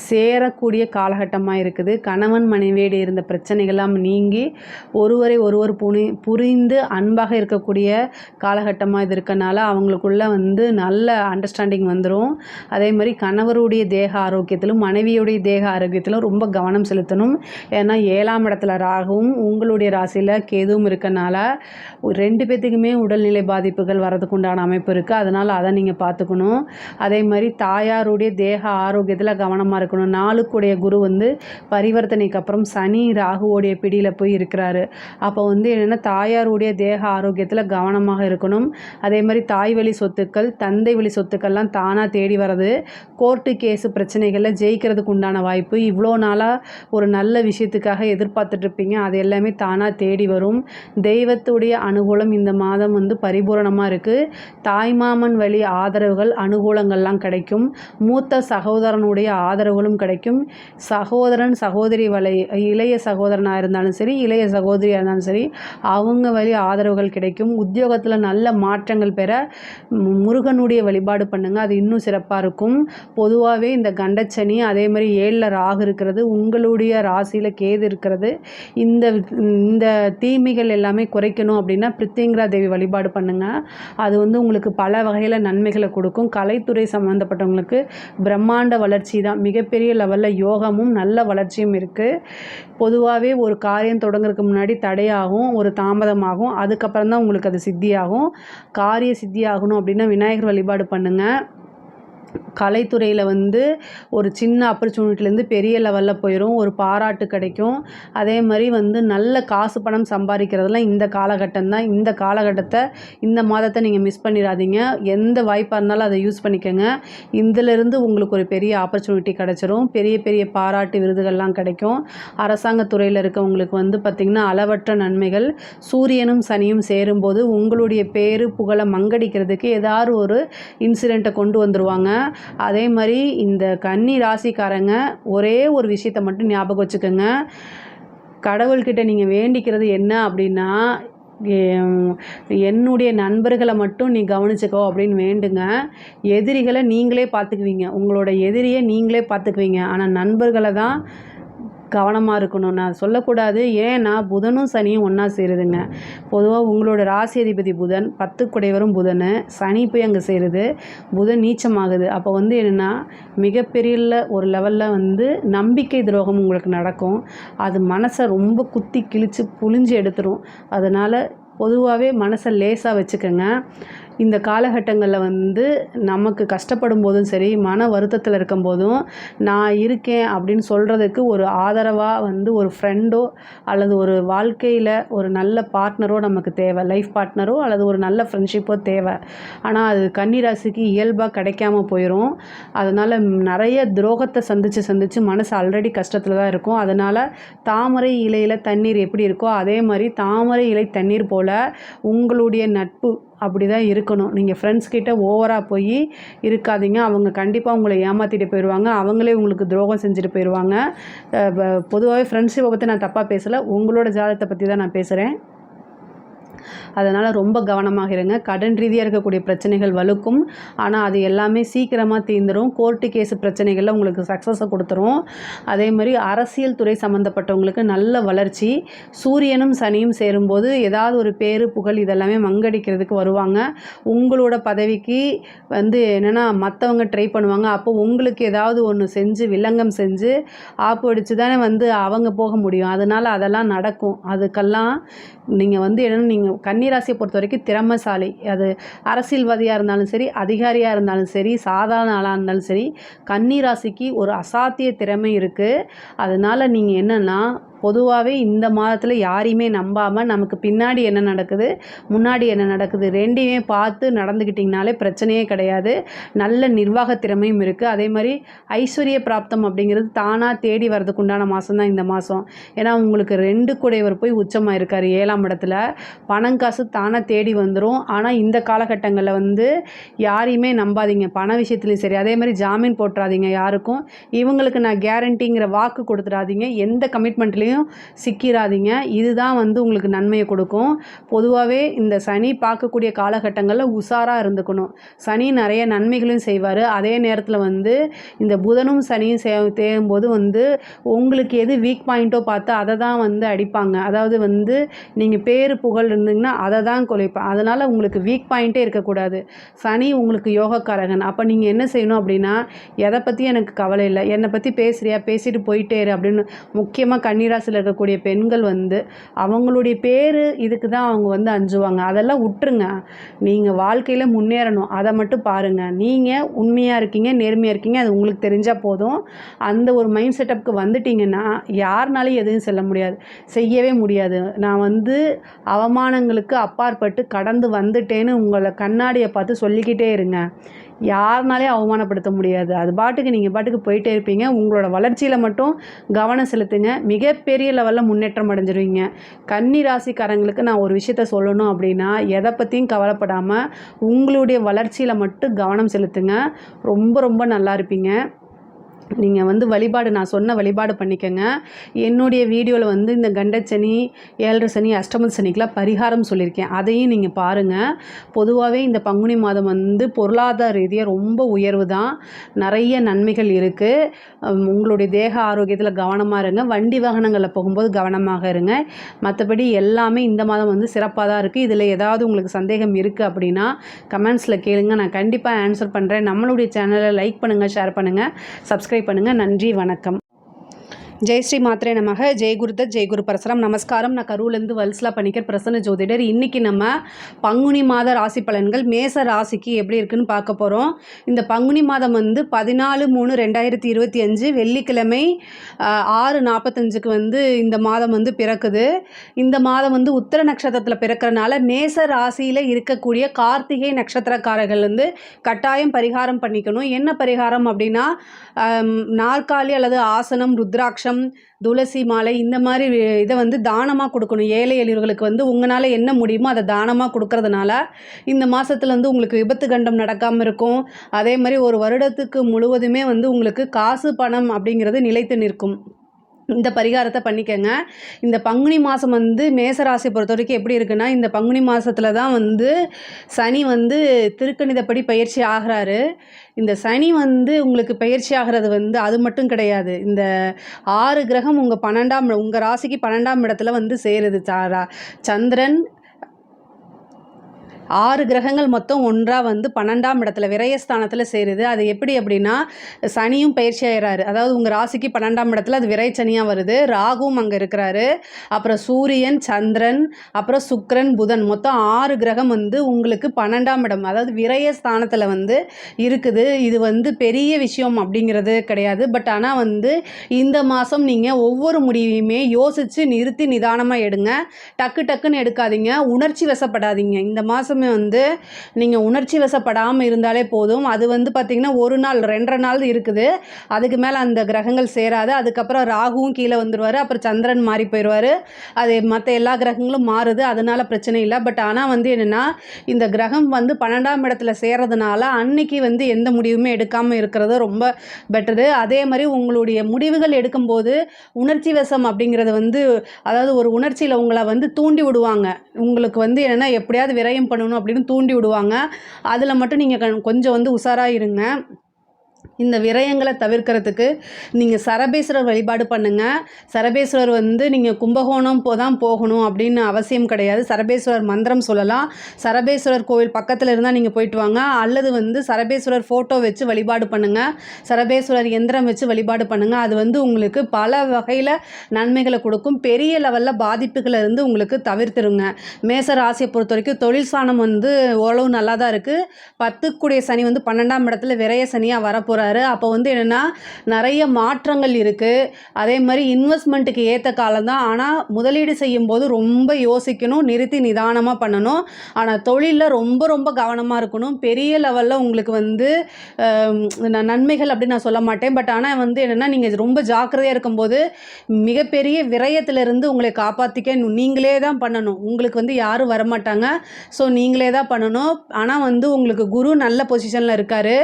சேரக்கூடிய காலகட்டமாக இருக்குது. கணவன் மனைவியோடு இருந்த பிரச்சனைகள்லாம் நீங்கி ஒருவரை ஒருவர் புரிந்து அன்பாக இருக்கக்கூடிய காலகட்டமாக இது இருக்கனால அவங்களுக்குள்ள வந்து நல்ல அண்டர்ஸ்டாண்டிங் வந்துடும். அதே மாதிரி கணவருடைய தேக ஆரோக்கியத்திலும் மனைவியுடைய தேக ஆரோக்கியத்திலும் ரொம்ப கவனம் செலுத்தணும். ஏன்னா 7ஆம் இடத்துல ராகுவும் உங்களுடைய ராசியில் கேதுவும் இருக்கனால 2 பேர்த்துக்குமே உடல்நிலை பாதிப்புகள் வரதுக்கு உண்டான அமைப்பு இருக்குது. அதனால் அதை நீங்கள் பார்த்துக்கணும். அதே மாதிரி தாயாருடைய தேக ஆரோக்கியத்தில் கவனமாக கவனமாக இருக்கணும். 4க்குடைய குரு வந்து பரிவர்த்தனைக்கு அப்புறம் சனி ராகுவோடைய பிடியில் போய் இருக்கிறாரு. அப்போ வந்து என்னென்னா தாயாருடைய தேக ஆரோக்கியத்தில் கவனமாக இருக்கணும். அதே மாதிரி தாய் வழி சொத்துக்கள், தந்தை வழி சொத்துக்கள்லாம் தானாக தேடி வர்றது, கோர்ட்டு கேஸு பிரச்சனைகளில் ஜெயிக்கிறதுக்கு உண்டான வாய்ப்பு, இவ்வளோ நாளாக ஒரு நல்ல விஷயத்துக்காக எதிர்பார்த்துட்ருப்பீங்க, அது எல்லாமே தானாக தேடி வரும். தெய்வத்துடைய அனுகூலம் இந்த மாதம் வந்து பரிபூரணமாக இருக்குது. தாய்மாமன் வழி ஆதரவுகள் அனுகூலங்கள்லாம் கிடைக்கும். மூத்த சகோதரனுடைய ஆதரவுகளும் கிடைக்கும். சகோதரன் சகோதரி வழி, இளைய சகோதரனாக இருந்தாலும் சரி, இளைய சகோதரியாக இருந்தாலும் சரி, அவங்க வழி ஆதரவுகள் கிடைக்கும். உத்தியோகத்தில் நல்ல மாற்றங்கள் பெற முருகனுடைய வழிபாடு பண்ணுங்கள், அது இன்னும் சிறப்பாக இருக்கும். பொதுவாகவே இந்த கண்டச்சனி, அதே மாதிரி 7ல் ராகு இருக்கிறது, உங்களுடைய ராசியில் கேது இருக்கிறது, இந்த தீமைகள் எல்லாமே குறைக்கணும் அப்படின்னா பிரித்திங்கரா தேவி வழிபாடு பண்ணுங்கள். அது வந்து உங்களுக்கு பல வகையில் நன்மைகளை கொடுக்கும். கலைத்துறை சம்மந்தப்பட்டவங்களுக்கு பிரம்மாண்ட வளர்ச்சி தான், மிகப்பெரிய லெவலில் யோகமும் நல்ல வளர்ச்சியும் இருக்குது. பொதுவாகவே ஒரு காரியம் தொடங்குறதுக்கு முன்னாடி தடையாகும், ஒரு தாமதமாகும், அதுக்கப்புறம் தான் உங்களுக்கு அது சித்தியாகும். காரிய சித்தி ஆகணும் அப்படின்னா விநாயகர் வழிபாடு பண்ணுங்கள். கலைத்துறையில் வந்து ஒரு சின்ன ஆப்பர்ச்சுனிட்டிலேருந்து பெரிய லெவலில் போயிடும், ஒரு பாராட்டு கிடைக்கும். அதே மாதிரி வந்து நல்ல காசு பணம் சம்பாதிக்கிறதுலாம் இந்த காலகட்டம் தான். இந்த காலகட்டத்தை, இந்த மாதத்தை நீங்கள் மிஸ் பண்ணிடாதீங்க. எந்த வாய்ப்பாக இருந்தாலும் அதை யூஸ் பண்ணிக்கோங்க. இதிலிருந்து உங்களுக்கு ஒரு பெரிய ஆப்பர்ச்சுனிட்டி கிடச்சிரும். பெரிய பெரிய பாராட்டு விருதுகள்லாம் கிடைக்கும். அரசாங்கத்துறையில் இருக்கவங்களுக்கு வந்து பார்த்திங்கன்னா அளவற்ற நன்மைகள். சூரியனும் சனியும் சேரும்போது உங்களுடைய பேரு புகழை மங்கடிக்கிறதுக்கு ஏதாவது ஒரு இன்சிடெண்ட்டை கொண்டு வந்துடுவாங்க. அதே மாதிரி இந்த கன்னி ராசிக்காரங்க ஒரே ஒரு விஷயத்தை மட்டும் ஞாபகம் வச்சுக்கோங்க. கடவுள்கிட்ட நீங்கள் வேண்டிக்கிறது என்ன அப்படின்னா, என்னுடைய நண்பர்களை மட்டும் நீ கவனிச்சுக்கோ அப்படின்னு வேண்டுங்க. எதிரிகளை நீங்களே பார்த்துக்குவீங்க, உங்களோட எதிரியை நீங்களே பார்த்துக்குவீங்க. ஆனால் நண்பர்களை தான் கவனமாக இருக்கணும். நான் சொல்லக்கூடாது, ஏன்னா புதனும் சனியும் ஒன்றா சேருதுங்க. பொதுவாக உங்களோட ராசி அதிபதி புதன், 10 குடைவரும் புதன், சனி போய் அங்கே சேருது, புதன் நீச்சமாகுது. அப்போ வந்து என்னென்னா மிகப்பெரிய ஒரு லெவலில் வந்து நம்பிக்கை துரோகம் உங்களுக்கு நடக்கும். அது மனசை ரொம்ப குத்தி கிழித்து புழிஞ்சு எடுத்துரும். அதனால் பொதுவாகவே மனசை லேசாக வச்சுக்கோங்க. இந்த காலகட்டங்களில் வந்து நமக்கு கஷ்டப்படும் போதும் சரி, மன வருத்தத்தில் இருக்கும் போதும் நான் இருக்கேன் அப்படின்னு சொல்கிறதுக்கு ஒரு ஆதரவாக வந்து ஒரு ஃப்ரெண்டோ அல்லது ஒரு வாழ்க்கையில் ஒரு நல்ல பார்ட்னரோ நமக்கு தேவை. லைஃப் பார்ட்னரோ அல்லது ஒரு நல்ல ஃப்ரெண்ட்ஷிப்போ தேவை. ஆனால் அது கன்னிராசிக்கு இயல்பாக கிடைக்காம போயிடும். அதனால் நிறைய துரோகத்தை சந்தித்து மனசு ஆல்ரெடி கஷ்டத்தில் தான் இருக்கும். அதனால் தாமரை இலையில் தண்ணீர் எப்படி இருக்கோ அதே மாதிரி தாமரை இலை தண்ணீர் போல் உங்களுடைய நட்பு அப்படி தான் இருக்கணும். நீங்கள் ஃப்ரெண்ட்ஸ்கிட்ட ஓவராக போய் இருக்காதீங்க. அவங்க கண்டிப்பாக உங்களை ஏமாற்றிட்டு போயிடுவாங்க, அவங்களே உங்களுக்கு துரோகம் செஞ்சுட்டு போயிடுவாங்க. பொதுவாகவே ஃப்ரெண்ட்ஷிப்பை பற்றி நான் தப்பாக பேசலை, உங்களோட ஜாதகத்தை பற்றி தான் நான் பேசுகிறேன். அதனால் ரொம்ப கவனமாக இருங்க. கடன் ரீதியாக இருக்கக்கூடிய பிரச்சனைகள் வலுக்கும், ஆனால் அது எல்லாமே சீக்கிரமாக தீர்ந்துடும். கோர்ட்டு கேஸு பிரச்சனைகளில் உங்களுக்கு சக்ஸஸை கொடுத்துரும். அதே மாதிரி அரசியல் துறை சம்மந்தப்பட்டவங்களுக்கு நல்ல வளர்ச்சி. சூரியனும் சனியும் சேரும்போது ஏதாவது ஒரு பேரு புகழ் இதெல்லாமே மங்கடிக்கிறதுக்கு வருவாங்க. உங்களோட பதவிக்கு வந்து என்னென்னா மற்றவங்க ட்ரை பண்ணுவாங்க. அப்போ உங்களுக்கு ஏதாவது ஒன்று செஞ்சு வில்லங்கம் செஞ்சு ஆப்பு அடித்து தானே வந்து அவங்க போக முடியும். அதனால் அதெல்லாம் நடக்கும். அதுக்கெல்லாம் நீங்கள் வந்து என்னென்னா, நீங்கள் கன்னிராசியை பொறுத்த வரைக்கும் திறமைசாலி. அது அரசியல்வாதியாக இருந்தாலும் சரி, அதிகாரியாக இருந்தாலும் சரி, சாதாரண ஆளாக இருந்தாலும் சரி, கன்னிராசிக்கு ஒரு அசாத்திய திறமை இருக்குது. அதனால் நீங்கள் என்னென்னா பொதுவாகவே இந்த மாதத்தில் யாரையுமே நம்பாமல் நமக்கு பின்னாடி என்ன நடக்குது, முன்னாடி என்ன நடக்குது ரெண்டையுமே பார்த்து நடந்துக்கிட்டிங்கனாலே பிரச்சனையே கிடையாது. நல்ல நிர்வாக திறமையும் இருக்குது. அதே மாதிரி ஐஸ்வர்ய பிராப்தம் அப்படிங்கிறது தானாக தேடி வர்றதுக்கு உண்டான மாதம் தான் இந்த மாதம். ஏன்னா உங்களுக்கு 2 குடைவர் போய் உச்சமாக இருக்கார் 7ஆம் இடத்துல. பணம் காசு தானாக தேடி வந்துடும். ஆனால் இந்த காலகட்டங்களில் வந்து யாரையுமே நம்பாதீங்க, பண விஷயத்துலையும் சரி. அதே மாதிரி ஜாமீன் போட்டுறாதீங்க யாருக்கும். இவங்களுக்கு நான் கேரண்டிங்கிற வாக்கு கொடுத்துடாதீங்க. எந்த கமிட்மெண்ட்லேயும் சிக்கிறாதீங்க. இதுதான் வந்து உங்களுக்கு நன்மையை கொடுக்கும். பொதுவாகவே இந்த சனி பார்க்கக்கூடிய காலகட்டங்களில் உஷாராக இருந்துக்கணும். சனி நிறைய நன்மைகளையும் செய்வார். அதே நேரத்தில் வந்து இந்த புதனும் சனியும் தேயும்போது வந்து உங்களுக்கு எது வீக் பாயிண்ட்டோ பார்த்து அதை தான் வந்து அடிப்பாங்க. அதாவது வந்து நீங்கள் பேரு புகழ் இருந்தீங்கன்னா அதை தான் குலைப்பாங்க. அதனால் உங்களுக்கு வீக் பாயிண்ட்டே இருக்கக்கூடாது. சனி உங்களுக்கு யோகக்காரகன். அப்போ நீங்கள் என்ன செய்யணும் அப்படின்னா, எதை பற்றி எனக்கு கவலை இல்லை, என்னை பற்றி பேசுகிறியா பேசிட்டு போயிட்டே இரு அப்படின்னு. முக்கியமாக கன்னிராசி ராசியில் இருக்கக்கூடிய பெண்கள் வந்து அவங்களுடைய பேர் இதுக்கு தான் அவங்க வந்து அஞ்சுவாங்க. அதெல்லாம் விட்டுருங்க. நீங்கள் வாழ்க்கையில் முன்னேறணும், அதை மட்டும் பாருங்கள். நீங்கள் உண்மையாக இருக்கீங்க, நேர்மையாக இருக்கீங்க, அது உங்களுக்கு தெரிஞ்சால் போதும். அந்த ஒரு மைண்ட் செட்டப்புக்கு வந்துட்டிங்கன்னா யாருனாலையும் எதுவும் செய்யவே முடியாது. நான் வந்து அவமானங்களுக்கு அப்பாற்பட்டு கடந்து வந்துட்டேன்னு உங்களை கண்ணாடியை பார்த்து சொல்லிக்கிட்டே இருங்க. யாருனாலையும் அவமானப்படுத்த முடியாது. அது பாட்டுக்கு நீங்கள் பாட்டுக்கு போயிட்டே இருப்பீங்க. உங்களோட வளர்ச்சியில் மட்டும் கவனம் செலுத்துங்க. மிகப்பெரிய லெவலில் முன்னேற்றம் அடைஞ்சிருவீங்க. கன்னி ராசிக்காரங்களுக்கு நான் ஒரு விஷயத்த சொல்லணும் அப்படின்னா, எதை பற்றியும் கவலைப்படாமல் உங்களுடைய வளர்ச்சியில் மட்டும் கவனம் செலுத்துங்க. ரொம்ப ரொம்ப நல்லா இருப்பீங்க. நீங்கள் வந்து வழிபாடு நான் சொன்ன வழிபாடு பண்ணிக்கங்க. என்னுடைய வீடியோவில் வந்து இந்த கண்டச்சனி, 7 சனி, அஷ்டம சனிக்கெலாம் பரிகாரம் சொல்லியிருக்கேன். அதையும் நீங்கள் பாருங்கள். பொதுவாகவே இந்த பங்குனி மாதம் வந்து பொருளாதார ரீதியாக ரொம்ப உயர்வு தான். நிறைய நன்மைகள் இருக்குது. உங்களுடைய தேக ஆரோக்கியத்தில் கவனமாக இருங்க. வண்டி வாகனங்களில் போகும்போது கவனமாக இருங்க. மற்றபடி எல்லாமே இந்த மாதம் வந்து சிறப்பாக தான் இருக்குது. இதில் ஏதாவது உங்களுக்கு சந்தேகம் இருக்குது அப்படின்னா கமெண்ட்ஸில் கேளுங்க. நான் கண்டிப்பாக ஆன்சர் பண்ணுறேன். நம்மளுடைய சேனலை லைக் பண்ணுங்கள், ஷேர் பண்ணுங்கள், சப்ஸ்கிரைப் பண்ணுங்கள். நன்றி, வணக்கம். ஜெய் ஸ்ரீ மாத்ரே நமக. ஜெய் குருதத், ஜெய் குரு பரசுராம். நமஸ்காரம். நான் கரூர்லேருந்து வல்சலா பணிக்கர், பிரசன்ன ஜோதிடர். இன்றைக்கி நம்ம பங்குனி மாத ராசி பலன்கள் மேச ராசிக்கு எப்படி இருக்குன்னு பார்க்க போகிறோம். இந்த பங்குனி மாதம் வந்து 14/3/2025 வெள்ளிக்கிழமை 6:45 வந்து இந்த மாதம் வந்து பிறக்குது. இந்த மாதம் வந்து உத்திர நட்சத்திரத்தில் பிறக்கிறனால மேச ராசியில் இருக்கக்கூடிய கார்த்திகை நட்சத்திரக்காரர்கள் வந்து கட்டாயம் பரிகாரம் பண்ணிக்கணும். என்ன பரிகாரம் அப்படின்னா, நாற்காலி அல்லது ஆசனம், ருத்ராட்சம், துளசி மாலை இந்த மாதிரி இதை வந்து தானமாக கொடுக்கணும். ஏழை எளியவர்களுக்கு வந்து உங்களால் என்ன முடியுமோ அதை தானமாக கொடுக்கறதுனால இந்த மாதத்தில் வந்து உங்களுக்கு விபத்து கண்டம் நடக்காமல் இருக்கும். அதே மாதிரி ஒரு வருடத்துக்கு முழுவதுமே வந்து உங்களுக்கு காசு பணம் அப்படிங்கிறது நிலைத்து நிற்கும். இந்த பரிகாரத்தை பண்ணிக்கங்க. இந்த பங்குனி மாதம் வந்து மேசராசியை பொறுத்த வரைக்கும் எப்படி இருக்குன்னா, இந்த பங்குனி மாதத்தில் தான் வந்து சனி வந்து திருக்கணிதப்படி பயிற்சி ஆகிறாரு. இந்த சனி வந்து உங்களுக்கு பயிற்சி ஆகிறது வந்து அது மட்டும் கிடையாது. இந்த 6 கிரகம் உங்கள் ராசிக்கு 12ஆம் இடத்துல வந்து சேருது. சந்திரன் 6 கிரகங்கள் மொத்தம் ஒன்றாக வந்து 12ஆம் இடத்துல விரயஸ்தானத்தில் சேருது. அது எப்படி அப்படின்னா, சனியும் பயிற்சி ஆகிறாரு. அதாவது உங்கள் ராசிக்கு 12ஆம் இடத்துல அது விரைச்சனியாக வருது. ராகுவும் அங்கே இருக்கிறாரு. அப்புறம் சூரியன், சந்திரன், அப்புறம் சுக்கிரன், புதன், மொத்தம் 6 கிரகம் வந்து உங்களுக்கு 12ஆம் இடம், அதாவது விரயஸ்தானத்தில் வந்து இருக்குது. இது வந்து பெரிய விஷயம் அப்படிங்கிறது கிடையாது. பட் ஆனால் வந்து இந்த மாதம் நீங்கள் ஒவ்வொரு முடிவையுமே யோசித்து நிறுத்தி நிதானமாக எடுங்க. டக்குன்னு எடுக்காதீங்க. உணர்ச்சி வசப்படாதீங்க. இந்த மாதம் வந்து நீங்கள் உணர்ச்சி வசப்படாமல் இருந்தாலே போதும். அது வந்து பார்த்திங்கன்னா 1 நாள் 2 நாள் இருக்குது. அதுக்கு மேலே அந்த கிரகங்கள் சேராது. அதுக்கப்புறம் ராகுவும் கீழே வந்துடுவார். அப்புறம் சந்திரன் மாறி போயிடுவார். அது மற்ற எல்லா கிரகங்களும் மாறுது. அதனால் பிரச்சனை இல்லை. பட் ஆனால் வந்து என்னென்னா, இந்த கிரகம் வந்து 12ஆம் இடத்துல சேர்றதுனால அன்னைக்கு வந்து எந்த முடிவுமே எடுக்காமல் இருக்கிறது ரொம்ப பெட்டரு. அதே மாதிரி உங்களுடைய முடிவுகள் எடுக்கும்போது உணர்ச்சி வசம் அப்படிங்கிறது வந்து, அதாவது ஒரு உணர்ச்சியில் உங்களை வந்து தூண்டி விடுவாங்க. உங்களுக்கு வந்து என்னென்னா எப்படியாவது விரயம் பண்ணணும் அப்படின்னு தூண்டி விடுவாங்க. அதில் மட்டும் நீங்கள் கொஞ்சம் வந்து உஷாராக இருங்க. இந்த விரயங்களை தவிர்க்கிறதுக்கு நீங்கள் சரபேஸ்வரர் வழிபாடு பண்ணுங்கள். சரபேஸ்வரர் வந்து நீங்கள் கும்பகோணம் தான் போகணும் அப்படின்னு அவசியம் கிடையாது. சரபேஸ்வரர் மந்திரம் சொல்லலாம். சரபேஸ்வரர் கோவில் பக்கத்தில் இருந்தால் நீங்கள் போயிட்டு வாங்க. அல்லது வந்து சரபேஸ்வரர் ஃபோட்டோ வச்சு வழிபாடு பண்ணுங்கள். சரபேஸ்வரர் எந்திரம் வச்சு வழிபாடு பண்ணுங்கள். அது வந்து உங்களுக்கு பல வகையில் நன்மைகளை கொடுக்கும். பெரிய லெவலில் பாதிப்புகளை இருந்து உங்களுக்கு தவிர்த்துருங்க. மேச ராசியை பொறுத்த வரைக்கும் தொழில் ஸ்தானம் வந்து ஓரளவு நல்லா தான் இருக்குது. 10க்குடைய சனி வந்து 12ஆம் இடத்துல விரய சனியாக வரப்போகிறாரு. அப்போ வந்து என்னென்னா நிறைய மாற்றங்கள் இருக்குது. அதே மாதிரி இன்வெஸ்ட்மெண்ட்டுக்கு ஏற்ற காலம் தான். ஆனால் முதலீடு செய்யும்போது ரொம்ப யோசிக்கணும், நிறுத்தி நிதானமாக பண்ணணும். ஆனால் தொழிலில் ரொம்ப ரொம்ப கவனமாக இருக்கணும். பெரிய லெவலில் உங்களுக்கு வந்து நன்மைகள் அப்படின்னு நான் சொல்ல மாட்டேன். பட் ஆனால் வந்து என்னென்னா, நீங்கள் ரொம்ப ஜாக்கிரதையாக இருக்கும்போது மிகப்பெரிய விரயத்திலிருந்து உங்களை காப்பாற்றிக்க நீங்களே தான் பண்ணணும். உங்களுக்கு வந்து யாரும் வரமாட்டாங்க. ஸோ நீங்களே தான் பண்ணணும். ஆனால் வந்து உங்களுக்கு குரு நல்ல பொசிஷனில் இருக்கார்.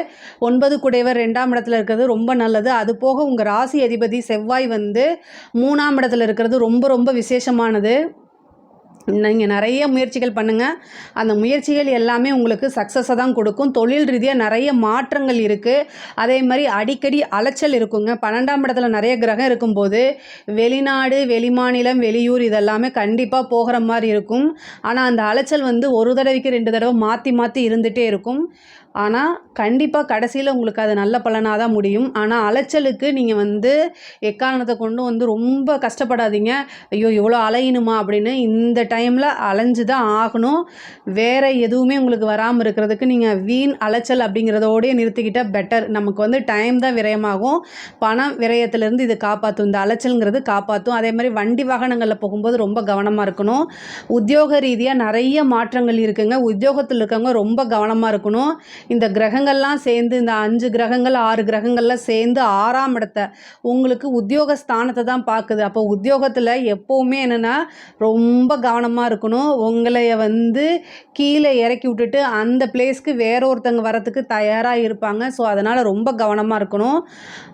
9 குடையவர் 2ஆம் இடத்துல இருக்கிறது ரொம்ப நல்லது. அது போக உங்கள் ராசி அதிபதி செவ்வாய் வந்து 3ஆம் இடத்துல இருக்கிறது ரொம்ப ரொம்ப விசேஷமானது. நீங்கள் நிறைய முயற்சிகள் பண்ணுங்கள். அந்த முயற்சிகள் எல்லாமே உங்களுக்கு சக்ஸஸை தான் கொடுக்கும். தொழில் ரீதியாக நிறைய மாற்றங்கள் இருக்குது. அதே மாதிரி அடிக்கடி அலைச்சல் இருக்குங்க. 12ஆம் இடத்துல நிறைய கிரகம் இருக்கும்போது வெளிநாடு, வெளிமாநிலம், வெளியூர் இதெல்லாமே கண்டிப்பாக போகிற மாதிரி இருக்கும். ஆனால் அந்த அலைச்சல் வந்து ஒரு தடவைக்கு 2 தடவை மாற்றி மாற்றி இருந்துகிட்டே இருக்கும். ஆனால் கண்டிப்பாக கடைசியில் உங்களுக்கு அது நல்ல பலனாக தான் முடியும். ஆனால் அலைச்சலுக்கு நீங்கள் வந்து எக்காரணத்தை கொண்டும் வந்து ரொம்ப கஷ்டப்படாதீங்க. ஐயோ இவ்வளோ அலையணுமா அப்படின்னு. இந்த டைமில் அலைஞ்சு தான் ஆகணும். வேறு எதுவுமே உங்களுக்கு வராமல் இருக்கிறதுக்கு நீங்கள் வீண் அலைச்சல் அப்படிங்கிறதோடய நிறுத்திக்கிட்டால் பெட்டர். நமக்கு வந்து டைம் தான் விரயமாகும், பணம் விரயத்திலேருந்து இது காப்பாற்றும். இந்த அலைச்சல்ங்கிறது காப்பாற்றும். அதே மாதிரி வண்டி வாகனங்களில் போகும்போது ரொம்ப கவனமாக இருக்கணும். உத்தியோக ரீதியாக நிறைய மாற்றங்கள் இருக்குங்க. உத்தியோகத்தில் இருக்கவங்க ரொம்ப கவனமாக இருக்கணும். இந்த கிரகங்கள்லாம் சேர்ந்து இந்த 5 கிரகங்கள் 6 கிரகங்கள்லாம் சேர்ந்து 6ஆம் இடத்தை உங்களுக்கு உத்தியோக ஸ்தானத்தை தான் பார்க்குது. அப்போ உத்தியோகத்தில் எப்போவுமே என்னென்னா ரொம்ப கவனமாக இருக்கணும். உங்களைய வந்து கீழே இறக்கி விட்டுட்டு அந்த பிளேஸ்க்கு வேற ஒருத்தங்க வரத்துக்கு தயாராக இருப்பாங்க. ஸோ அதனால் ரொம்ப கவனமாக இருக்கணும்.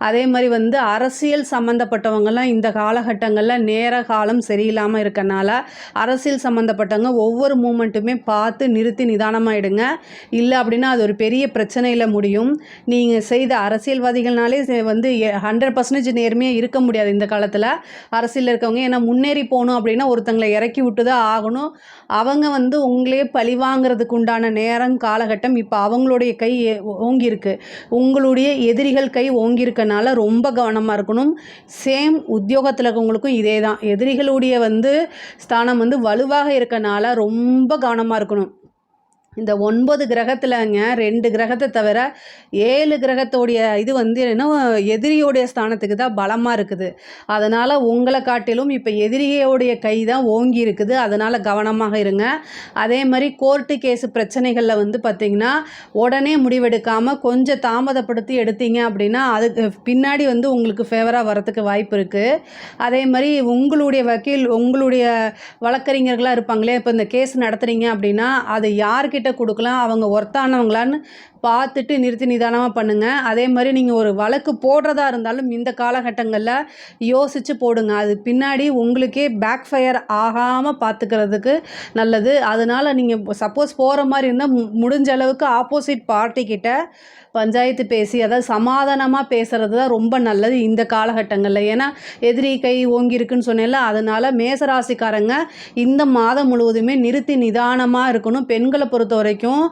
அதே மாதிரி வந்து அரசியல் சம்மந்தப்பட்டவங்கெல்லாம் இந்த காலகட்டங்களில் நேர காலம் சரியில்லாமல் இருக்கனால அரசியல் சம்மந்தப்பட்டவங்க ஒவ்வொரு மூமெண்ட்டுமே பார்த்து நிறுத்தி நிதானமாகிடுங்க. இல்லை அப்படின்னா அது ஒரு பெரிய பிரச்சனையில் முடியும். நீங்கள் செய்த அரசியல்வாதிகள்னாலே வந்து 100% நேர்மையாக இருக்க முடியாது இந்த காலத்தில் அரசியலில் இருக்கவங்க. ஏன்னா முன்னேறி போகணும் அப்படின்னா ஒருத்தங்களை இறக்கி விட்டு தான் ஆகணும். அவங்க வந்து உங்களே பழி வாங்கிறதுக்கு உண்டான நேரம் காலகட்டம் இப்போ அவங்களுடைய கை ஓங்கியிருக்கு. உங்களுடைய எதிரிகள் கை ஓங்கியிருக்கனால ரொம்ப கவனமாக இருக்கணும். சேம் உத்தியோகத்தில் இருக்கவங்களுக்கும் இதே தான். எதிரிகளுடைய வந்து ஸ்தானம் வந்து வலுவாக இருக்கனால ரொம்ப கவனமாக இருக்கணும். இந்த 9 கிரகத்தில்ங்க 2 கிரகத்தை தவிர 7 கிரகத்தோடைய இது வந்து என்ன எதிரியோடைய ஸ்தானத்துக்கு தான் பலமாக இருக்குது. அதனால் உங்களை காட்டிலும் இப்போ எதிரியோடைய கை தான் ஓங்கி இருக்குது. அதனால் கவனமாக இருங்க. அதே மாதிரி கோர்ட்டு கேஸு பிரச்சனைகளில் வந்து பார்த்திங்கன்னா உடனே முடிவெடுக்காமல் கொஞ்சம் தாமதப்படுத்தி எடுத்தீங்க அப்படின்னா அதுக்கு பின்னாடி வந்து உங்களுக்கு ஃபேவராக வரத்துக்கு வாய்ப்பு இருக்குது. அதே மாதிரி உங்களுடைய வக்கீல் உங்களுடைய வழக்கறிஞர்களாக இருப்பாங்களே, இப்போ இந்த கேஸ் நடத்துகிறீங்க அப்படின்னா அது யார்கிட்ட கொடுக்கலாம், அவங்க ஒர்த்தானவங்களான்னு பார்த்துட்டு நிறுத்தி நிதானமாக பண்ணுங்கள். அதே மாதிரி நீங்கள் ஒரு வழக்கு போடுறதா இருந்தாலும் இந்த காலகட்டங்களில் யோசித்து போடுங்க. அது பின்னாடி உங்களுக்கே பேக் ஃபயர் ஆகாமல் பார்த்துக்கிறதுக்கு நல்லது. அதனால் நீங்கள் சப்போஸ் போகிற மாதிரி இருந்தால் முடிஞ்ச அளவுக்கு ஆப்போசிட் பார்ட்டிக்கிட்ட பஞ்சாயத்து பேசி அதாவது சமாதானமாக பேசுகிறது தான் ரொம்ப நல்லது இந்த காலகட்டங்களில். ஏன்னா எதிரி கை ஓங்கியிருக்குன்னு சொன்னேன்ல, அதனால் மேசராசிக்காரங்க இந்த மாதம் முழுவதுமே நிறுத்தி நிதானமாக இருக்கணும். பெண்களை பொறுத்த வரைக்கும்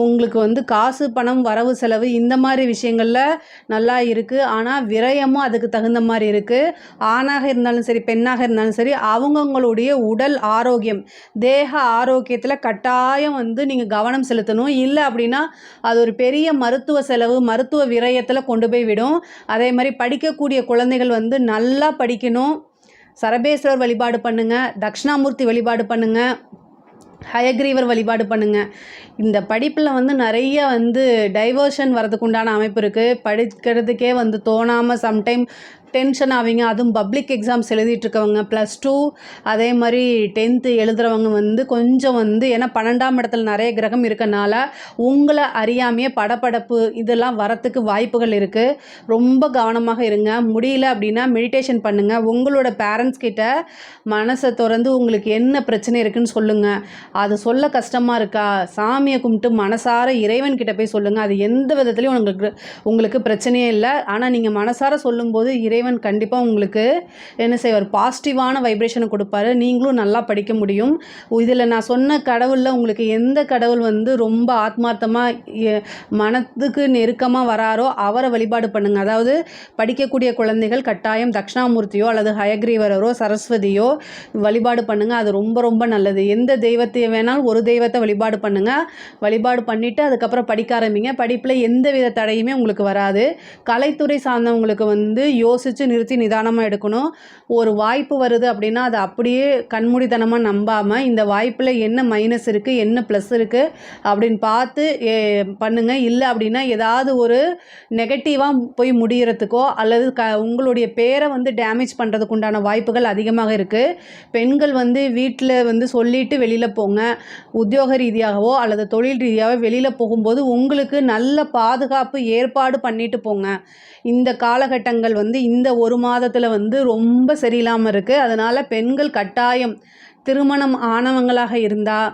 உங்களுக்கு வந்து காசு பணம் வரவு செலவு இந்த மாதிரி விஷயங்களில் நல்லா இருக்குது. ஆனால் விரயமும் அதுக்கு தகுந்த மாதிரி இருக்குது. ஆணாக இருந்தாலும் சரி பெண்ணாக இருந்தாலும் சரி அவங்கவுங்களுடைய உடல் ஆரோக்கியம் தேக ஆரோக்கியத்தில் கட்டாயம் வந்து நீங்கள் கவனம் செலுத்தணும். இல்லை அப்படின்னா அது ஒரு பெரிய மருத்துவ செலவு மருத்துவ விரயத்தில் கொண்டு போய் விடும். அதே மாதிரி படிக்கக்கூடிய குழந்தைகள் வந்து நல்லா படிக்கணும். சரபேஸ்வரர் வழிபாடு பண்ணுங்கள், தட்சிணாமூர்த்தி வழிபாடு பண்ணுங்கள், ஹயக்ரீவர் வழிபாடு பண்ணுங்கள். இந்த படிப்பில் வந்து நிறைய வந்து டைவர்ஷன் வரதுக்கு உண்டான அமைப்பு இருக்குது. படிக்கிறதுக்கே வந்து தோணாமல் சம்டைம் டென்ஷன் ஆவீங்க. அதுவும் பப்ளிக் எக்ஸாம்ஸ் எழுதிட்டுருக்கவங்க +2 அதே மாதிரி 10th எழுதுகிறவங்க வந்து கொஞ்சம் வந்து ஏன்னா 12ஆம் இடத்துல நிறைய கிரகம் இருக்கனால உங்களை அறியாமையே படபடப்பு இதெல்லாம் வரத்துக்கு வாய்ப்புகள் இருக்குது. ரொம்ப கவனமாக இருங்க. முடியல அப்படின்னா மெடிடேஷன் பண்ணுங்கள். உங்களோட பேரண்ட்ஸ் கிட்ட மனசை திறந்து உங்களுக்கு என்ன பிரச்சனை இருக்குதுன்னு சொல்லுங்கள். அது சொல்ல கஷ்டமாக இருக்கா, சாமியை கும்பிட்டு மனசார இறைவன்கிட்ட போய் சொல்லுங்கள். அது எந்த விதத்துலையும் உங்களுக்கு பிரச்சனையே இல்லை. ஆனால் நீங்கள் மனசார சொல்லும்போது இறைவன் கண்டிப்பாக உங்களுக்கு என்ன செய்வார், பாசிட்டிவான வைப்ரேஷனை கொடுப்பாரு. நீங்களும் நல்லா படிக்க முடியும். இதில் நான் சொன்ன கடவுளில் உங்களுக்கு எந்த கடவுள் வந்து ரொம்ப ஆத்மார்த்தமாக மனத்துக்கு நெருக்கமாக வராரோ அவரை வழிபாடு பண்ணுங்கள். அதாவது படிக்கக்கூடிய குழந்தைகள் கட்டாயம் தட்சிணாமூர்த்தியோ அல்லது ஹயக்ரீவரோ சரஸ்வதியோ வழிபாடு பண்ணுங்கள். அது ரொம்ப ரொம்ப நல்லது. எந்த தெய்வத்தை வேணாலும் ஒரு தெய்வத்தை வழிபாடு பண்ணுங்கள். வழிபாடு பண்ணிவிட்டு அதுக்கப்புறம் படிக்க ஆரம்பிங்க. படிப்பில் எந்த வித தடையுமே உங்களுக்கு வராது. கலைத்துறை சார்ந்தவங்களுக்கு வந்து யோசித்து நிறுத்தி நிதானமாக எடுக்கணும். ஒரு வாய்ப்பு வருது அப்படின்னா அதை அப்படியே கண்மூடித்தனமாக நம்பாமல் இந்த வாய்ப்பில் என்ன மைனஸ் இருக்குது என்ன ப்ளஸ் இருக்குது அப்படின்னு பார்த்து பண்ணுங்கள். இல்லை அப்படின்னா ஏதாவது ஒரு நெகட்டிவாக போய் முடிகிறதுக்கோ அல்லது உங்களுடைய பேரை வந்து டேமேஜ் பண்ணுறதுக்கு உண்டான வாய்ப்புகள் அதிகமாக இருக்குது. பெண்கள் வந்து வீட்டில் வந்து சொல்லிட்டு வெளியில் போங்க. உத்தியோக ரீதியாகவோ அல்லது தொழில் ரீதியாகவோ வெளியில் போகும்போது உங்களுக்கு நல்ல பாதுகாப்பு ஏற்பாடு பண்ணிட்டு போங்க. இந்த காலகட்டங்கள் வந்து இந்த ஒரு மாதத்தில் வந்து ரொம்ப சரியில்லாமல் இருக்குது. அதனால் பெண்கள் கட்டாயம் திருமணம் ஆனவங்களாக இருந்தால்